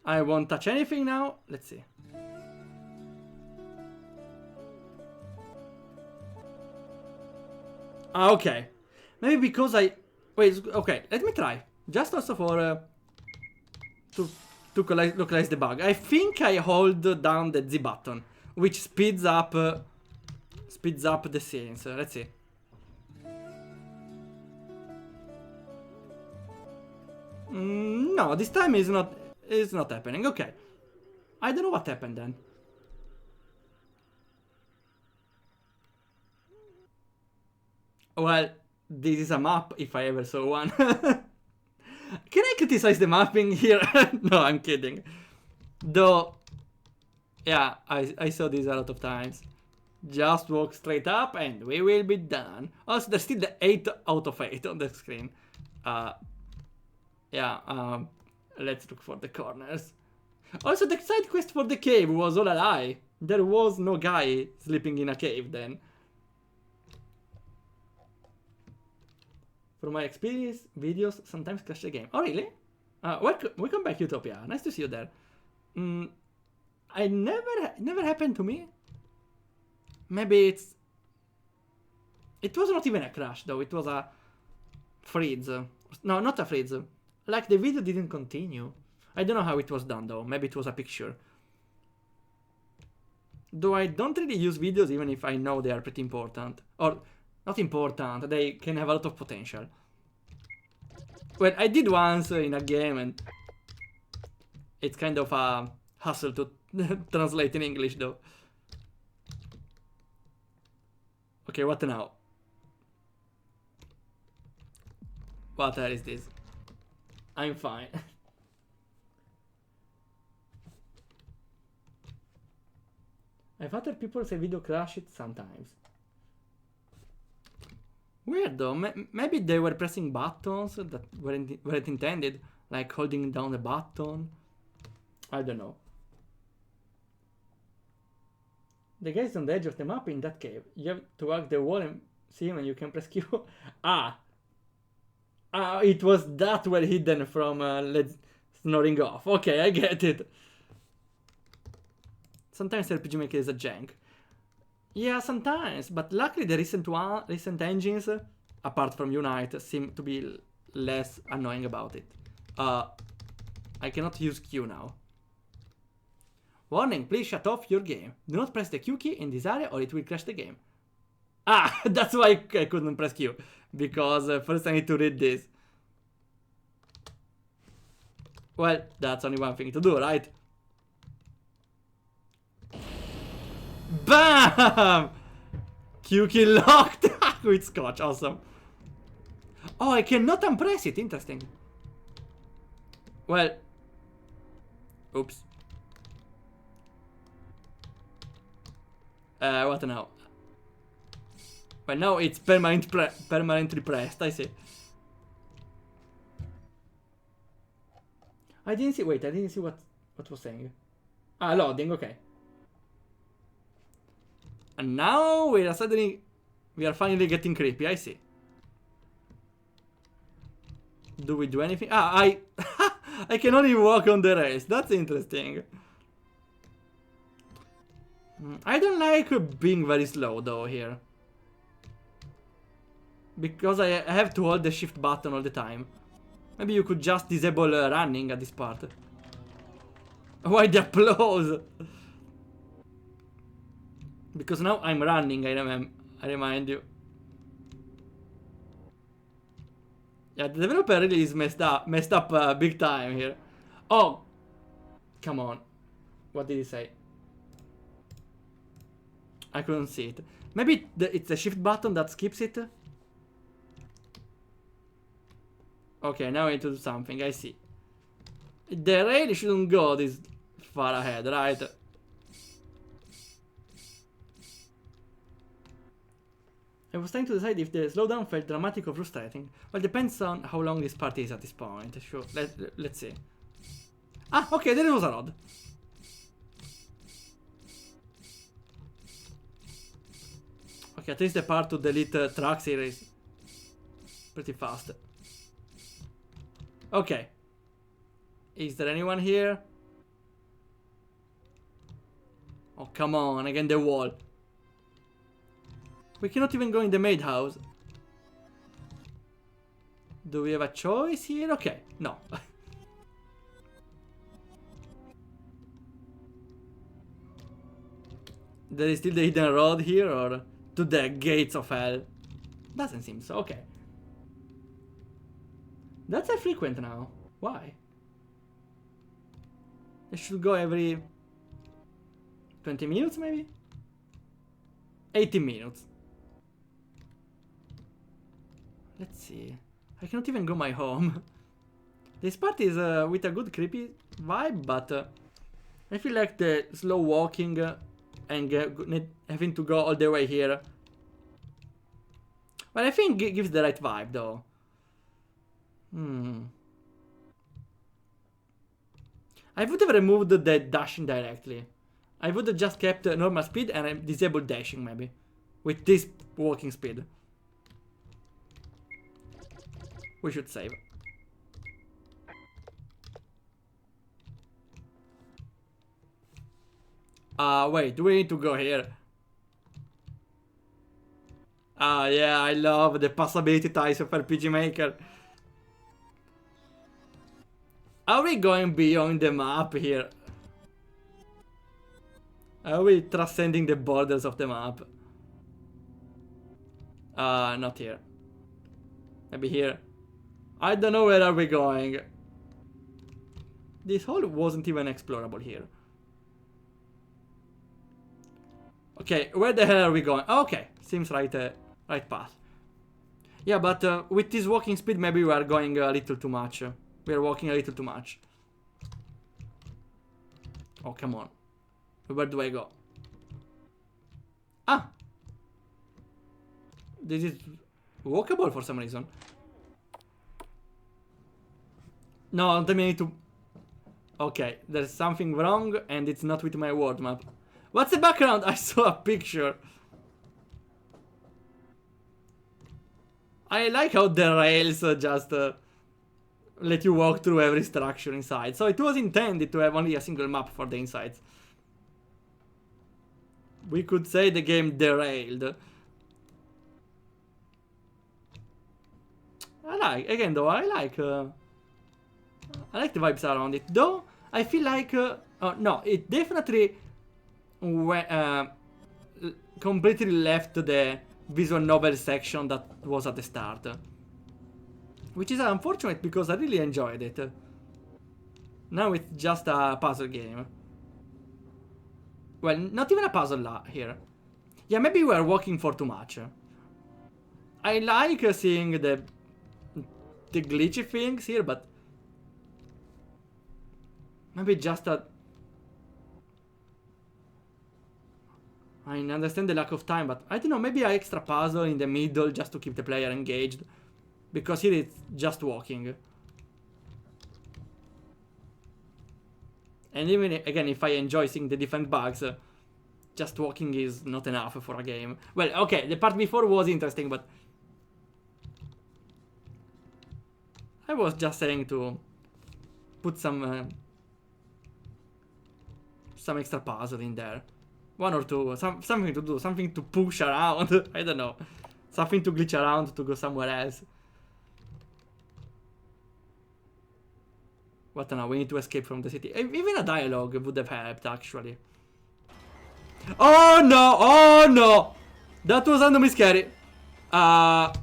I won't touch anything now. Let's see. Okay. Maybe because I... Wait, okay, let me try. Just also for... to localize the bug. I think I hold down the Z button, which speeds up the scenes. Let's see. No, this time is not happening. Okay. I don't know what happened then. Well, this is a map, if I ever saw one. Can I criticize the mapping here? No, I'm kidding. Though, yeah, I saw this a lot of times. Just walk straight up and we will be done. Also, there's still the 8 out of 8 on the screen. Yeah, let's look for the corners. Also, the side quest for the cave was all a lie. There was no guy sleeping in a cave then. From my experience, videos sometimes crash the game. Oh, really? Welcome back, Utopia. Nice to see you there. I never happened to me. Maybe it was not even a crash, though. It was a freeze. No, not a freeze. Like, the video didn't continue. I don't know how it was done, though. Maybe it was a picture. Though I don't really use videos, even if I know they are pretty important. Or... not important, they can have a lot of potential. Well, I did once in a game and it's kind of a hassle to translate in English though. Okay, what now? What the hell is this? I'm fine. I've other people say video crash it sometimes. Weird though, maybe they were pressing buttons that weren't intended, like holding down the button. I don't know. The guy is on the edge of the map in that cave. You have to hug the wall and see him and you can press Q. It was that well hidden from Let's Snoring Off. Okay, I get it. Sometimes RPG Maker is a jank. Yeah, sometimes, but luckily the recent engines, apart from Unite, seem to be less annoying about it. I cannot use Q now. Warning, please shut off your game. Do not press the Q key in this area or it will crash the game. That's why I couldn't press Q. Because first I need to read this. Well, that's only one thing to do, right? BAM! Q key locked with scotch, awesome. Oh, I cannot unpress it, interesting. Well, oops. What now? Well, now it's permanently pressed, I see. I didn't see, wait, I didn't see what was saying. Loading, okay. And now we are finally getting creepy, I see. Do we do anything? I can only walk on the rails, that's interesting. I don't like being very slow though here. Because I have to hold the shift button all the time. Maybe you could just disable running at this part. Why the applause? Because now I'm running, I remind you. Yeah, the developer really is messed up big time here. Oh, come on. What did he say? I couldn't see it. Maybe it's the shift button that skips it. Okay, now I need to do something, I see. The rail shouldn't go this far ahead, right? I was trying to decide if the slowdown felt dramatic or frustrating. Well, depends on how long this part is at this point. Sure, let's see. Okay, there was a rod. Okay, at least the part to delete tracks here is pretty fast. Okay. Is there anyone here? Oh, come on, again the wall. We cannot even go in the maid house. Do we have a choice here? Okay, no. There is still the hidden road here, or to the gates of hell? Doesn't seem so, okay. That's a frequent now. Why? It should go every 20 minutes maybe? 80 minutes. Let's see. I cannot even go my home. This part is with a good creepy vibe, but I feel like the slow walking and having to go all the way here. Well, I think it gives the right vibe though. I would have removed the dashing directly. I would have just kept normal speed and disabled dashing maybe. With this walking speed. We should save. Wait, do we need to go here? Yeah, I love the passability ties of RPG Maker. Are we going beyond the map here? Are we transcending the borders of the map? Not here. Maybe here. I don't know where are we going. This hole wasn't even explorable here. Okay, where the hell are we going? Okay, seems right path. Yeah, but with this walking speed, maybe we are going a little too much. We are walking a little too much. Oh, come on. Where do I go? Ah! This is walkable for some reason. No, don't need to... Okay, there's something wrong and it's not with my world map. What's the background? I saw a picture. I like how the rails just let you walk through every structure inside. So it was intended to have only a single map for the insides. We could say the game derailed. I like the vibes around it. Though, I feel like... oh, no, it definitely completely left the visual novel section that was at the start. Which is unfortunate because I really enjoyed it. Now it's just a puzzle game. Well, not even a puzzle here. Yeah, maybe we are walking for too much. I like seeing the glitchy things here, but maybe just a... I understand the lack of time, but I don't know, maybe an extra puzzle in the middle just to keep the player engaged. Because here it's just walking. And even, again, if I enjoy seeing the different bugs, just walking is not enough for a game. Well, okay, the part before was interesting, but... I was just saying to put some extra puzzle in there. One or two, something to do, something to push around, I don't know. Something to glitch around to go somewhere else. What now? We need to escape from the city. Even a dialogue would have helped, actually. Oh no! Oh no! That was randomly scary. What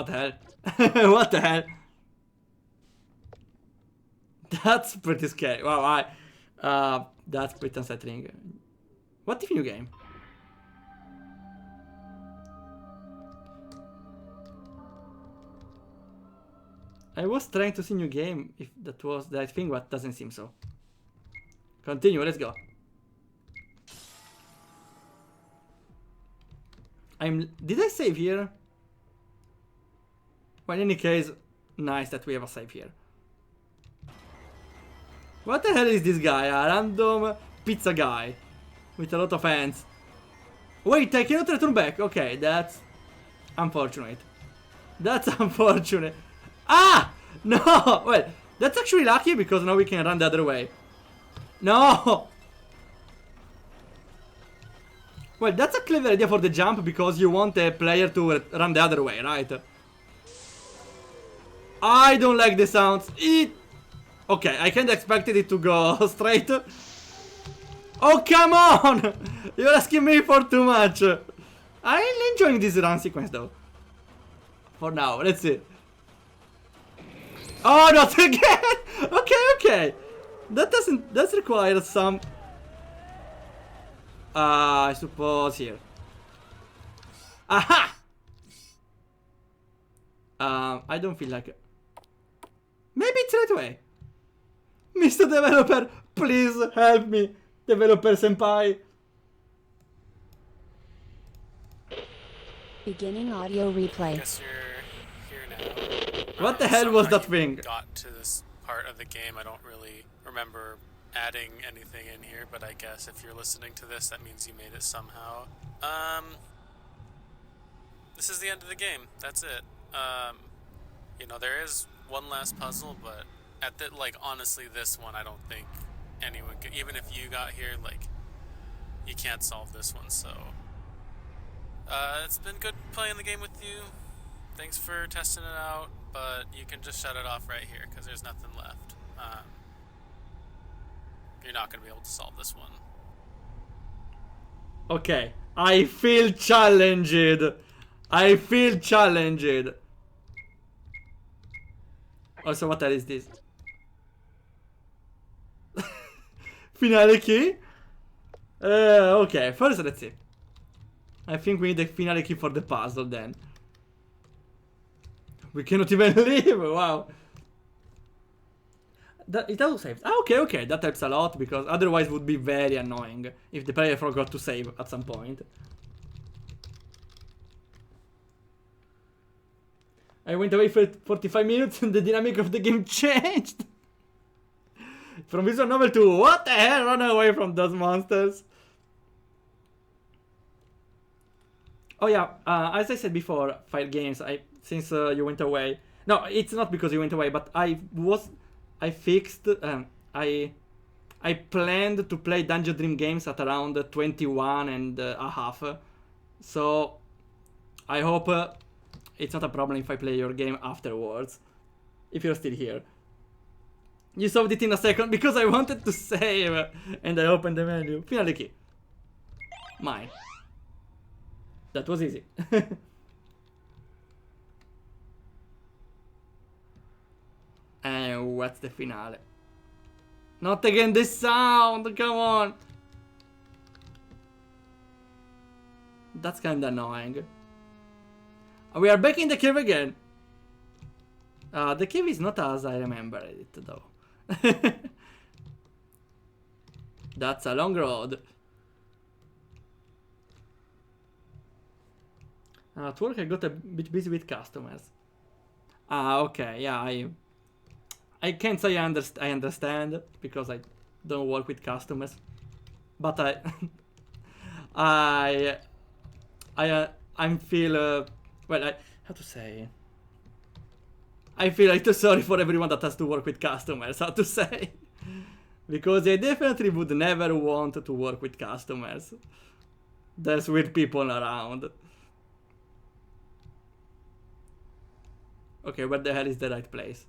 the hell? What the hell? That's pretty scary. Wow, that's pretty unsettling. What if new game? I was trying to see new game if that was the right thing, but doesn't seem so. Continue, let's go. Did I save here? Well, in any case, nice that we have a save here. What the hell is this guy? A random pizza guy with a lot of hands. Wait, I cannot return back. Okay, that's unfortunate. That's unfortunate. Ah! No! Well, that's actually lucky because now we can run the other way. No! Well, that's a clever idea for the jump because you want the player to run the other way, right? I don't like the sounds. Okay, I can't expect it to go straight. Oh, come on! You're asking me for too much. I'm enjoying this run sequence though. For now, let's see. Oh, not again! Okay. That requires some... I suppose here. Aha! I don't feel like it. Maybe it's right away. Mr. Developer, please help me. Developer senpai. Beginning audio replay. Guess you're here now. What the hell was Somehow that you thing? Got to this part of the game. I don't really remember adding anything in here, but I guess if you're listening to this, that means you made it somehow. This is the end of the game. That's it. You know, there is one last puzzle, but honestly, this one I don't think anyone could, even if you got here, you can't solve this one, so it's been good playing the game with you. Thanks for testing it out, but you can just shut it off right here because there's nothing left. You're not going to be able to solve this one. Okay, I feel challenged. I feel challenged. Also, what the hell is this? Finale key? Okay, first let's see. I think we need the finale key for the puzzle then. We cannot even leave, wow. It also saves. Ah, okay, that helps a lot because otherwise it would be very annoying if the player forgot to save at some point. I went away for 45 minutes and the dynamic of the game changed. From visual novel to what the hell? Run away from those monsters. Oh yeah, as I said before, Fire Games, since you went away. No, it's not because you went away, but I planned to play Dungeon Dream games at around 21 and a half. So I hope it's not a problem if I play your game afterwards. If you're still here. You solved it in a second because I wanted to save and I opened the menu. Finally key. Mine. That was easy. And what's the finale? Not again this sound, come on. That's kinda annoying. We are back in the cave again. The cave is not as I remember it though. That's a long road. At work I got a bit busy with customers. Okay, yeah, I can't say I understand because I don't work with customers, but I feel well. How to say? I feel like sorry for everyone that has to work with customers. How to say? Because I definitely would never want to work with customers. There's weird people around. Okay, where the hell is the right place?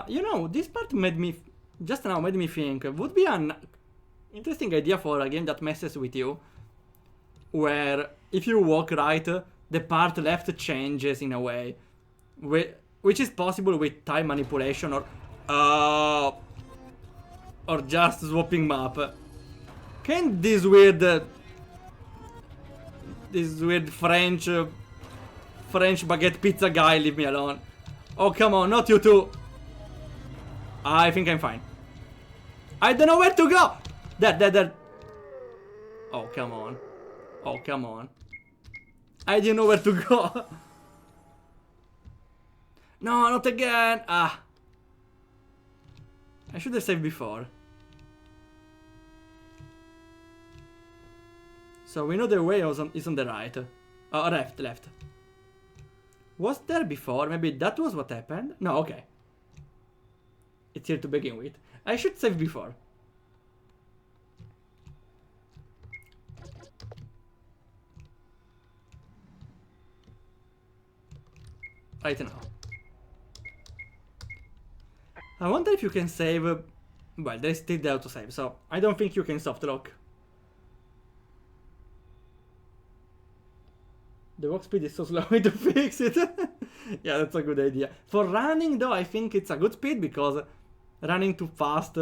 You know, this part made me think would be an interesting idea for a game that messes with you, where if you walk right, the part left changes in a way, which is possible with time manipulation or just swapping map. Can this weird French baguette pizza guy leave me alone? Oh come on, not you too. I think I'm fine. I don't know where to go. There. Oh come on. Oh come on. I didn't know where to go. No, not again. I should have saved before. So we know the way is on the right. Oh, left. Was there before? Maybe that was what happened? No, okay. It's here to begin with. I should save before. Right now. I wonder if you can save... well, there's still the autosave, so I don't think you can soft lock. The walk speed is so slow to fix it. Yeah, that's a good idea. For running though, I think it's a good speed because running too fast...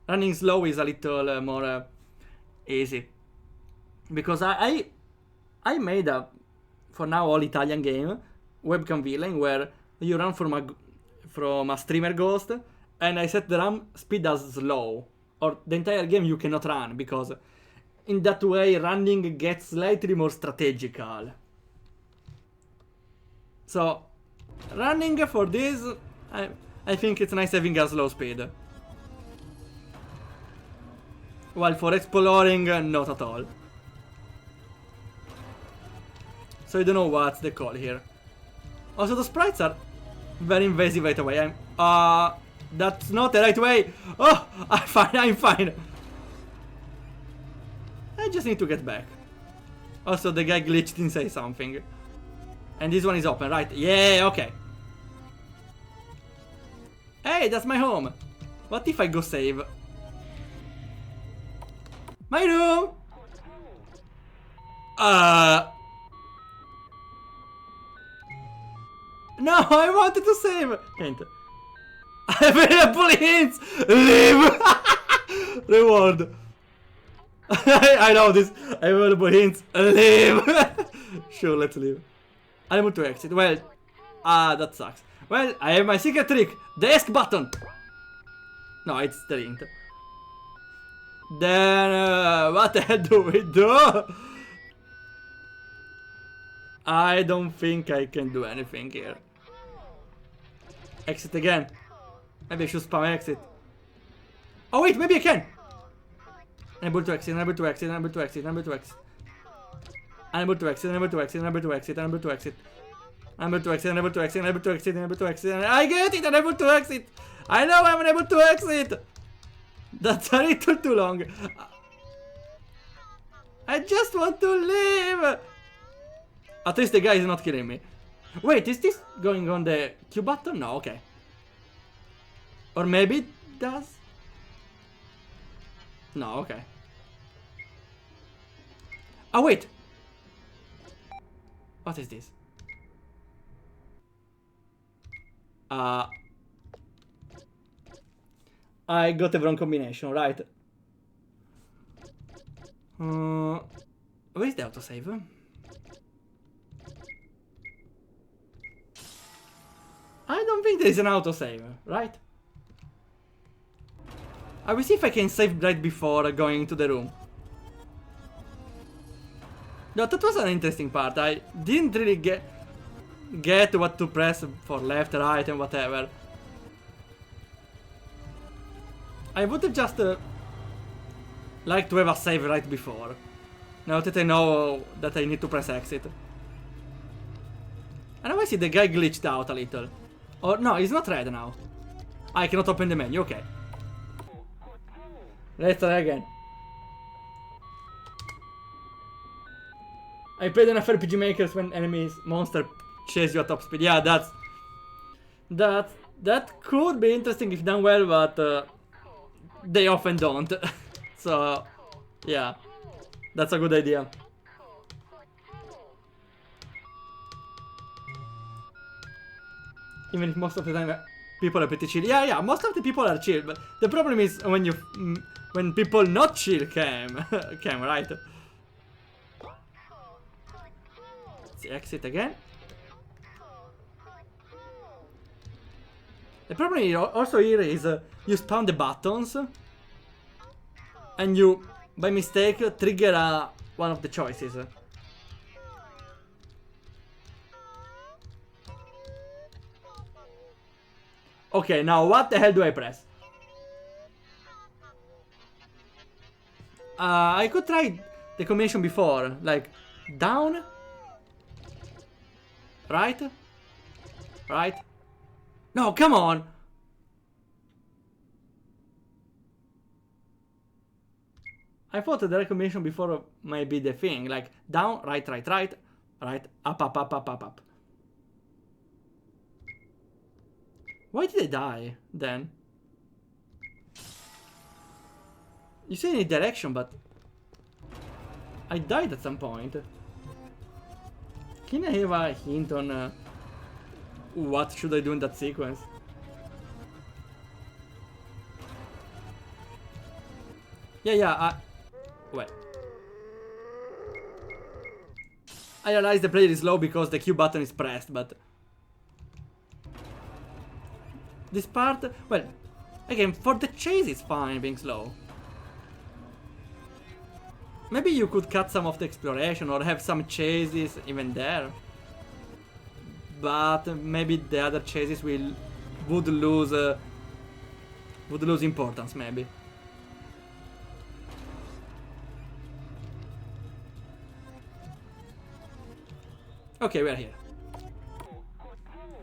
running slow is a little more easy. Because I made a, for now, all Italian game, Webcam Villain, where you run from a streamer ghost, and I set the run speed as slow. Or the entire game you cannot run, because in that way running gets slightly more strategical. So, running for this, I think it's nice having a slow speed. While for exploring, not at all. So I don't know what's the call here. Also, the sprites are very invasive right away. That's not the right way. Oh, I'm fine. I just need to get back. Also, the guy glitched and say something. And this one is open, right? Yeah, okay. Hey, that's my home. What if I go save? My room! No, I wanted to save! Can't. Available hints! Leave! Reward. I know this. Available hints. Leave! Sure, let's leave. Unable to exit. Well, that sucks. Well, I have my secret trick. The ask button. No, it's the hint. Then, what the hell do we do? I don't think I can do anything here. Exit again. Maybe I should spam exit. Oh wait, maybe I can. Unable to exit, unable to exit, unable to exit, unable to exit. Unable to exit, unable to exit, unable to exit, unable to exit. Unable to exit, unable to exit, unable to exit, unable to exit. I get it, unable to exit. I know I'm unable to exit. That's a little too long. I just want to leave. At least the guy is not killing me. Wait, is this going on the Q button? No, okay. Or maybe it does? No, okay. Oh, wait. What is this? I got the wrong combination, right? Where is the autosave? I don't think there is an autosave, right? I will see if I can save right before going into the room. No, that was an interesting part. I didn't really get what to press for left, right, and whatever. I would have just liked to have a save right before. Now that I know that I need to press exit. And now I see the guy glitched out a little. Or no, he's not red now. I cannot open the menu, okay. Let's try again. I played enough RPG makers when enemies monster chase you at top speed. Yeah, that could be interesting if done well, but they often don't. So yeah, that's a good idea. Even if most of the time people are pretty chill. Yeah, most of the people are chill, but the problem is when people not chill came, right? Let's exit again. The problem here, also here is you spam the buttons and you, by mistake, trigger one of the choices. Okay, now what the hell do I press? I could try the combination before, like down, right, right. No, come on. I thought the recommendation before might be the thing, like down, right, right, right, right, up, up, up, up, up, up. Why did I die then? You say any direction, but I died at some point. Can I have a hint on what should I do in that sequence? Yeah, well. I realize the player is slow because the Q button is pressed, but this part, well, again, for the chase it's fine being slow. Maybe you could cut some of the exploration or have some chases even there. But maybe the other chases would lose importance, maybe. Okay, we are here.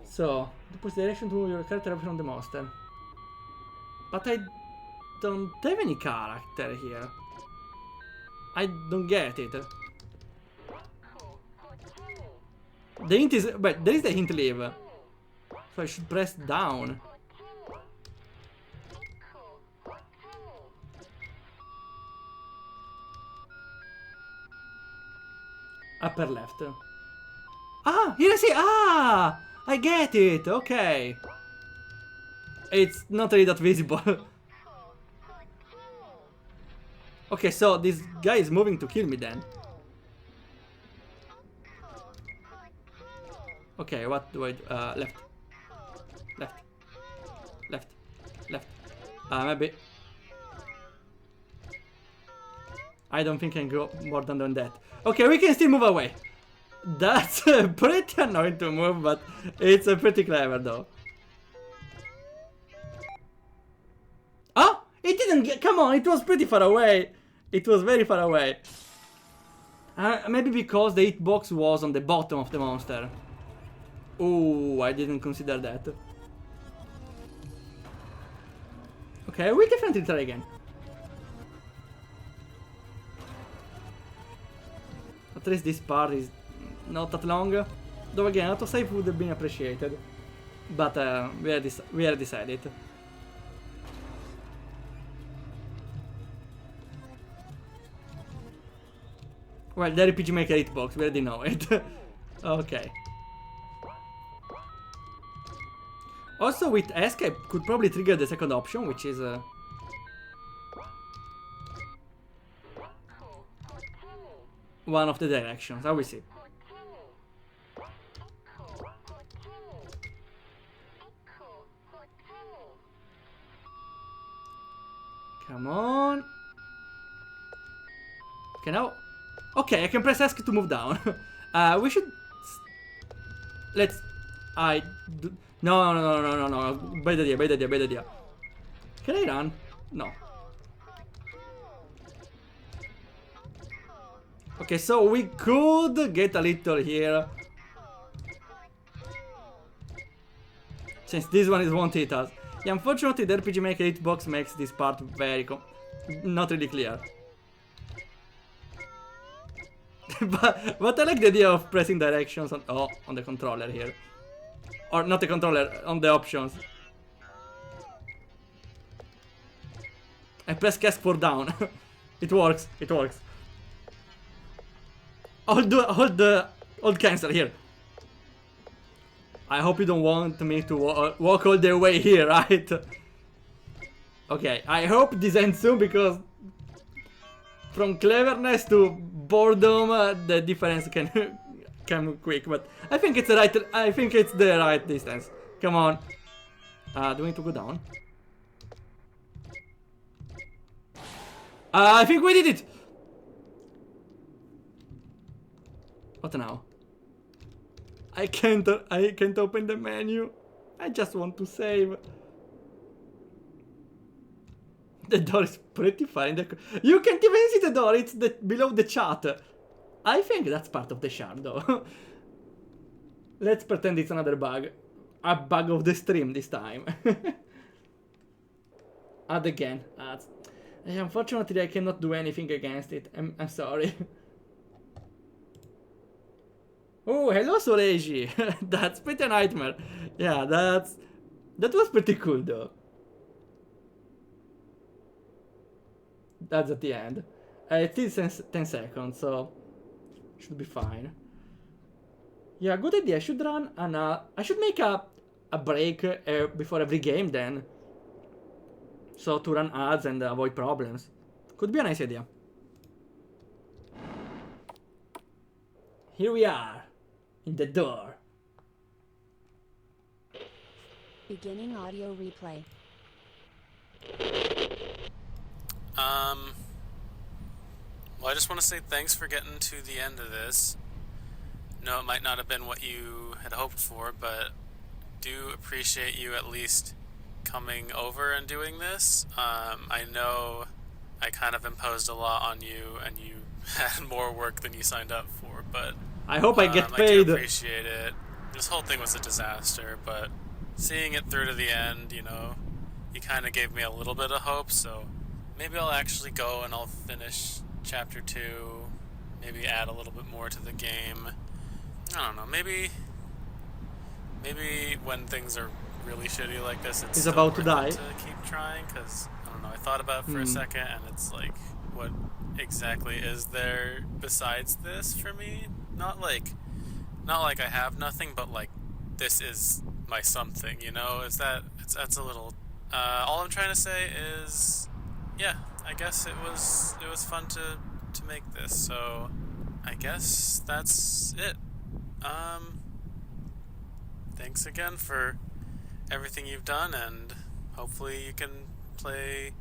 So, the direction to your character from the monster. But I don't have any character here. I don't get it. The hint is... but there is the hint leave. So I should press down. Upper left. Ah! Here I see! Ah! I get it! Okay. it's not really that visible. Okay, so this guy is moving to kill me then. Okay, what do I do? Left. Left. Left. Left. Maybe. I don't think I can go more than that. Okay, we can still move away. That's pretty annoying to move, but it's pretty clever though. Oh! It didn't get. Come on, it was pretty far away. It was very far away. Maybe because the hitbox was on the bottom of the monster. Oh, I didn't consider that. Okay, we definitely try again. At least this part is not that long. Though again, autosave would have been appreciated. But we are decided. Well, the RPG Maker hitbox, we already know it. Okay. Also, with escape, could probably trigger the second option, which is one of the directions. I will see. Come on. Okay, now. Okay, I can press ESC to move down. We should. Let's. No. Bad idea. Can I run? No. Okay, so we could get a little here. Since this one won't hit us. Yeah, unfortunately, the RPG Maker hitbox makes this part very not really clear. but I like the idea of pressing directions on the controller here. Or not the controller, on the options. I press CASC for down. It works. Hold cancel here. I hope you don't want me to walk all the way here, right? Okay, I hope this ends soon because from cleverness to boredom, the difference can come quick. But I think it's the right distance. Come on. Do we need to go down? I think we did it. What now? I can't open the menu. I just want to save. The door is pretty far in the. You can't even see the door. It's below the chat. I think that's part of the shard, though. Let's pretend it's another bug. A bug of the stream this time. Add again. Add. Unfortunately, I cannot do anything against it. I'm sorry. Oh, hello, Soreji. That's pretty nightmare. Yeah, that was pretty cool, though. That's at the end. It is 10 seconds, so should be fine. Yeah, good idea. I should run and I should make a break before every game then. So to run ads and avoid problems. Could be a nice idea. Here we are. In the door. Beginning audio replay. Well, I just want to say thanks for getting to the end of this. No, it might not have been what you had hoped for, but do appreciate you at least coming over and doing this. I know I kind of imposed a lot on you, and you had more work than you signed up for, but I hope I get I paid. do appreciate it. This whole thing was a disaster, but seeing it through to the end, you know, you kind of gave me a little bit of hope, so maybe I'll actually go and I'll finish Chapter 2, maybe add a little bit more to the game. I don't know, maybe when things are really shitty like this, it's still about to worth die. it to keep trying, because, I don't know, I thought about it for a second, and it's like, what exactly is there besides this for me? Not like I have nothing, but like, this is my something, you know? That's a little All I'm trying to say is, yeah, I guess it was fun to make this. So I guess that's it. Um, Thanks again for everything you've done, and hopefully you can play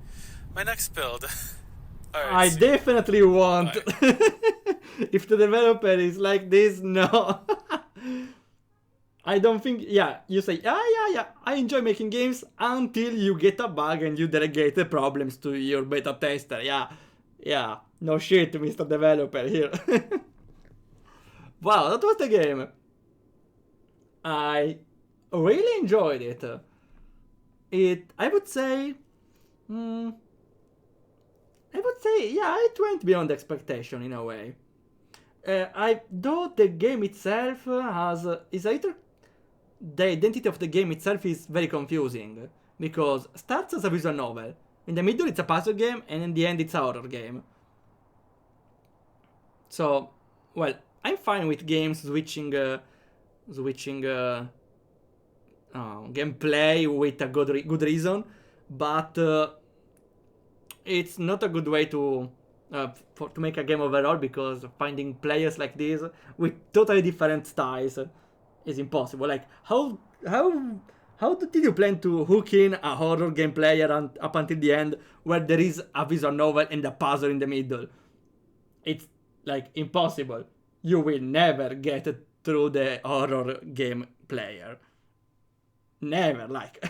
my next build. All right, I see you. definitely want. Bye. If the developer is like this, no. I don't think. Yeah, you say, yeah. I enjoy making games until you get a bug and you delegate the problems to your beta tester. Yeah. No shit, Mr. Developer here. Wow, that was the game. I really enjoyed it. I would say, hmm, yeah, it went beyond expectation in a way. I though the game itself has is a little, the identity of the game itself is very confusing because starts as a visual novel, in the middle it's a puzzle game, and in the end it's a horror game. So, well, I'm fine with games switching gameplay with a good reason, but it's not a good way to make a game overall, because finding players like this with totally different styles is impossible. Like how did you plan to hook in a horror game player up until the end where there is a visual novel and a puzzle in the middle? It's like impossible. You will never get through the horror game player. Never, like.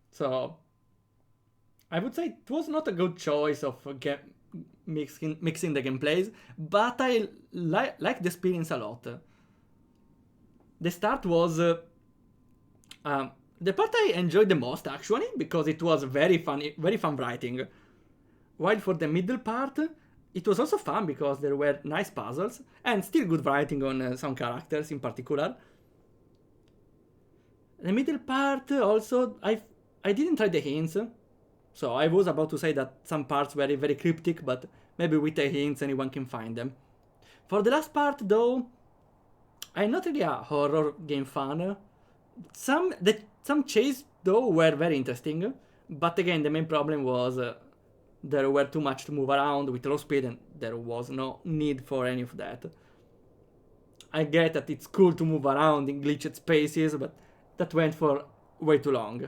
So I would say it was not a good choice of mixing the gameplays, but I like the experience a lot. The start was the part I enjoyed the most, actually, because it was very fun writing. While for the middle part, it was also fun because there were nice puzzles and still good writing on some characters in particular. The middle part also, I didn't try the hints, so I was about to say that some parts were very cryptic, but maybe with the hints anyone can find them. For the last part though, I'm not really a horror game fan. Some chase though were very interesting, but again the main problem was there were too much to move around with low speed, and there was no need for any of that. I get that it's cool to move around in glitched spaces, but that went for way too long.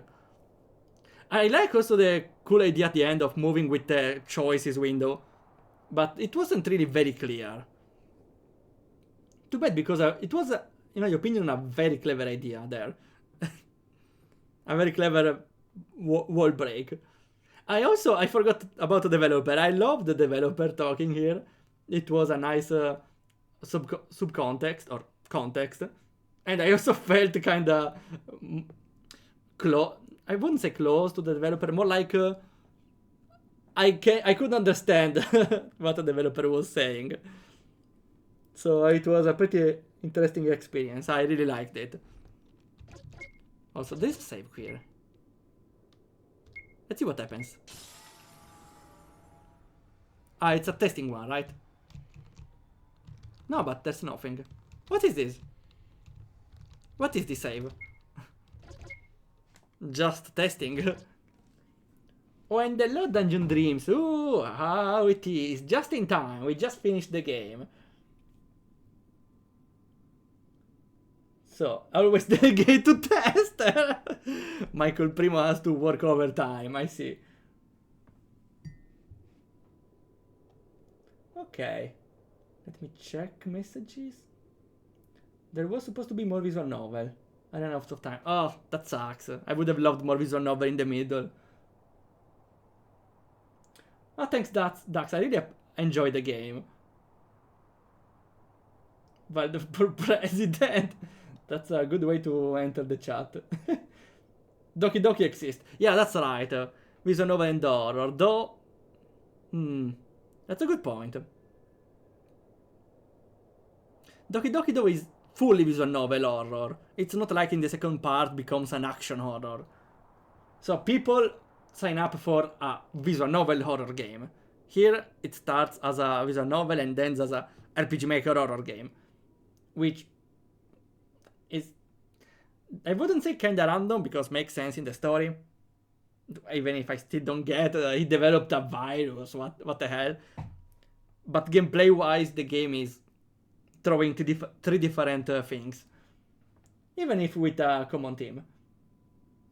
I like also the cool idea at the end of moving with the choices window, but it wasn't really very clear. Too bad, because it was, in my opinion, a very clever idea there. A very clever wall break. I forgot about the developer. I love the developer talking here. It was a nice subcontext or context, and I also felt kinda I wouldn't say close to the developer, more like I could understand what the developer was saying. So it was a pretty interesting experience. I really liked it. Also, there's a save here. Let's see what happens. Ah, it's a testing one, right? No, but there's nothing. What is this? What is this save? Just testing. When the load dungeon dreams. Ooh, how it is. Just in time. We just finished the game. So, always delegate to tester. Michael Primo has to work overtime. I see. Okay. Let me check messages. There was supposed to be more visual novel. I ran out of time. Oh, that sucks. I would have loved more visual novel in the middle. Oh, thanks, Dax. I really enjoyed the game. Waldorf for president. That's a good way to enter the chat. Doki Doki exists. Yeah, that's right. Visual novel and horror. Though... That's a good point. Doki Doki though is fully visual novel horror. It's not like in the second part becomes an action horror. So people sign up for a visual novel horror game. Here it starts as a visual novel and ends as a RPG Maker horror game. Which is I wouldn't say kinda random because makes sense in the story. Even if I still don't get, he developed a virus. What the hell? But gameplay wise, the game is throwing three different things. Even if with a common theme.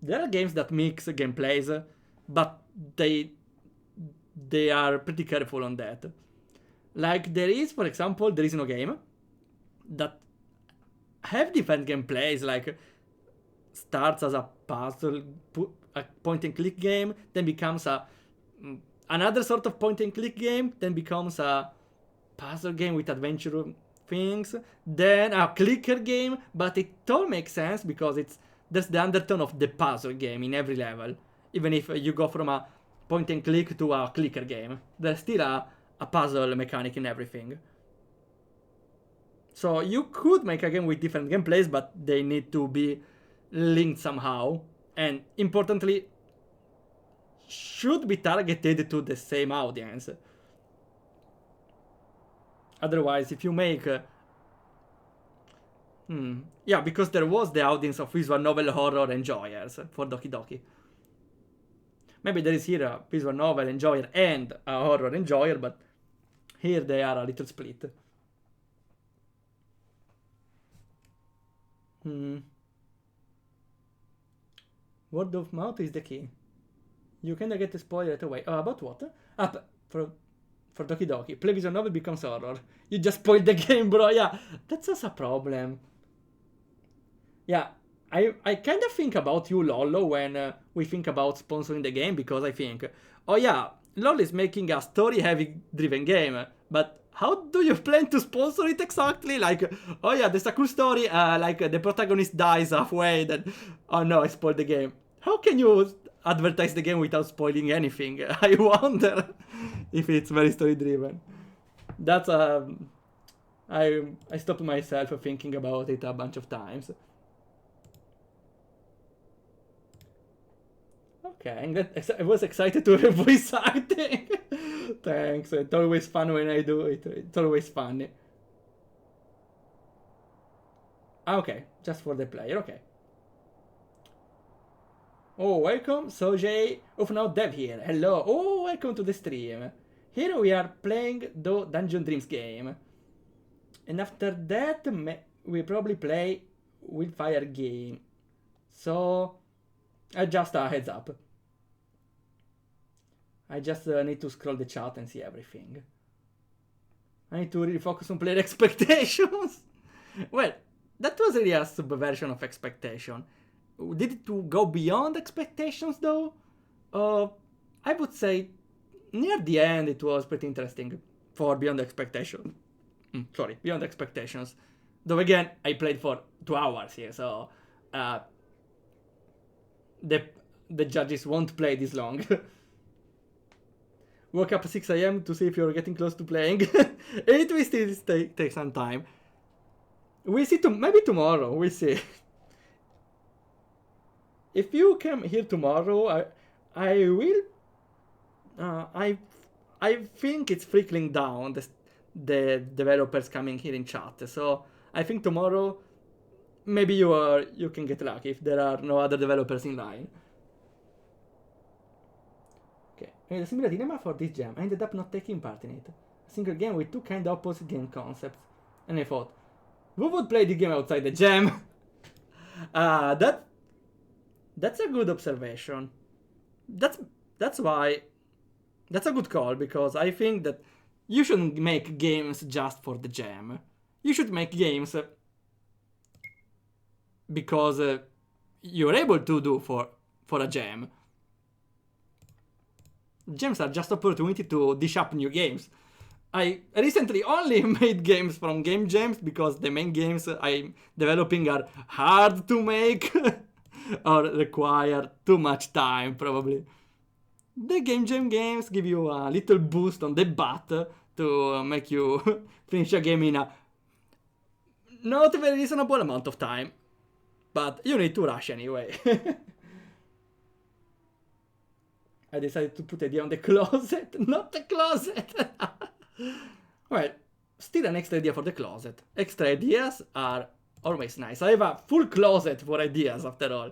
There are games that mix gameplays, but they are pretty careful on that. Like there is, for example, there is no game that have different gameplays, like starts as a puzzle, a point and click game, then becomes another sort of point and click game, then becomes a puzzle game with adventure things, then a clicker game, but it all makes sense because there's the undertone of the puzzle game in every level. Even if you go from a point and click to a clicker game, there's still a puzzle mechanic in everything. So you could make a game with different gameplays, but they need to be linked somehow. And importantly, should be targeted to the same audience. Otherwise, if you make... yeah, because there was the audience of visual novel horror enjoyers for Doki Doki. Maybe there is here a visual novel enjoyer and a horror enjoyer, but here they are a little split. Word of mouth is the key. You kinda get a spoiler right away. Oh, about what? For Doki Doki. Play visual novel becomes horror. You just spoiled the game, bro. Yeah, that's also a problem. Yeah, I kind of think about you, Lollo, when we think about sponsoring the game, because I think, oh yeah, LOL is making a story-heavy driven game, but how do you plan to sponsor it exactly? Like, oh yeah, there's a cool story, like the protagonist dies halfway, then, oh no, I spoiled the game. How can you advertise the game without spoiling anything? I wonder if it's very story-driven. That's, I stopped myself thinking about it a bunch of times. Okay, I was excited to hear voice acting. Thanks, it's always fun when I do it. It's always funny. Okay, just for the player, okay. Oh, welcome, Sojay. Oh, now Dev here. Hello. Oh, welcome to the stream. Here we are playing the Dungeon Dreams game. And after that, we probably play Wildfire game. So, just a heads up. I just need to scroll the chat and see everything. I need to really focus on player expectations. Well, that was really a subversion of expectation. Did it go beyond expectations though? I would say near the end it was pretty interesting for Beyond Expectation. Beyond Expectations. Though again, I played for 2 hours here, so the judges won't play this long. Woke up at 6 AM to see if you're getting close to playing. It will still take some time. We'll see, maybe tomorrow, we'll see. If you come here tomorrow, I will... I think it's trickling down, the developers coming here in chat. So I think tomorrow, maybe you can get lucky if there are no other developers in line. Okay, I made a similar dilemma for this jam. I ended up not taking part in it. A single game with two kind of opposite game concepts. And I thought, who would play the game outside the jam? That's a good observation. That's why... That's a good call, because I think that you shouldn't make games just for the jam. You should make games because you're able to do for a jam. Jams are just opportunity to dish up new games. I recently only made games from game jams because the main games I'm developing are hard to make or require too much time, probably. The game jam games give you a little boost on the butt to make you finish a game in a not very reasonable amount of time. But you need to rush anyway. I decided to put idea on the closet, not the closet. Well, still an extra idea for the closet. Extra ideas are Always nice. I have a full closet for ideas after all.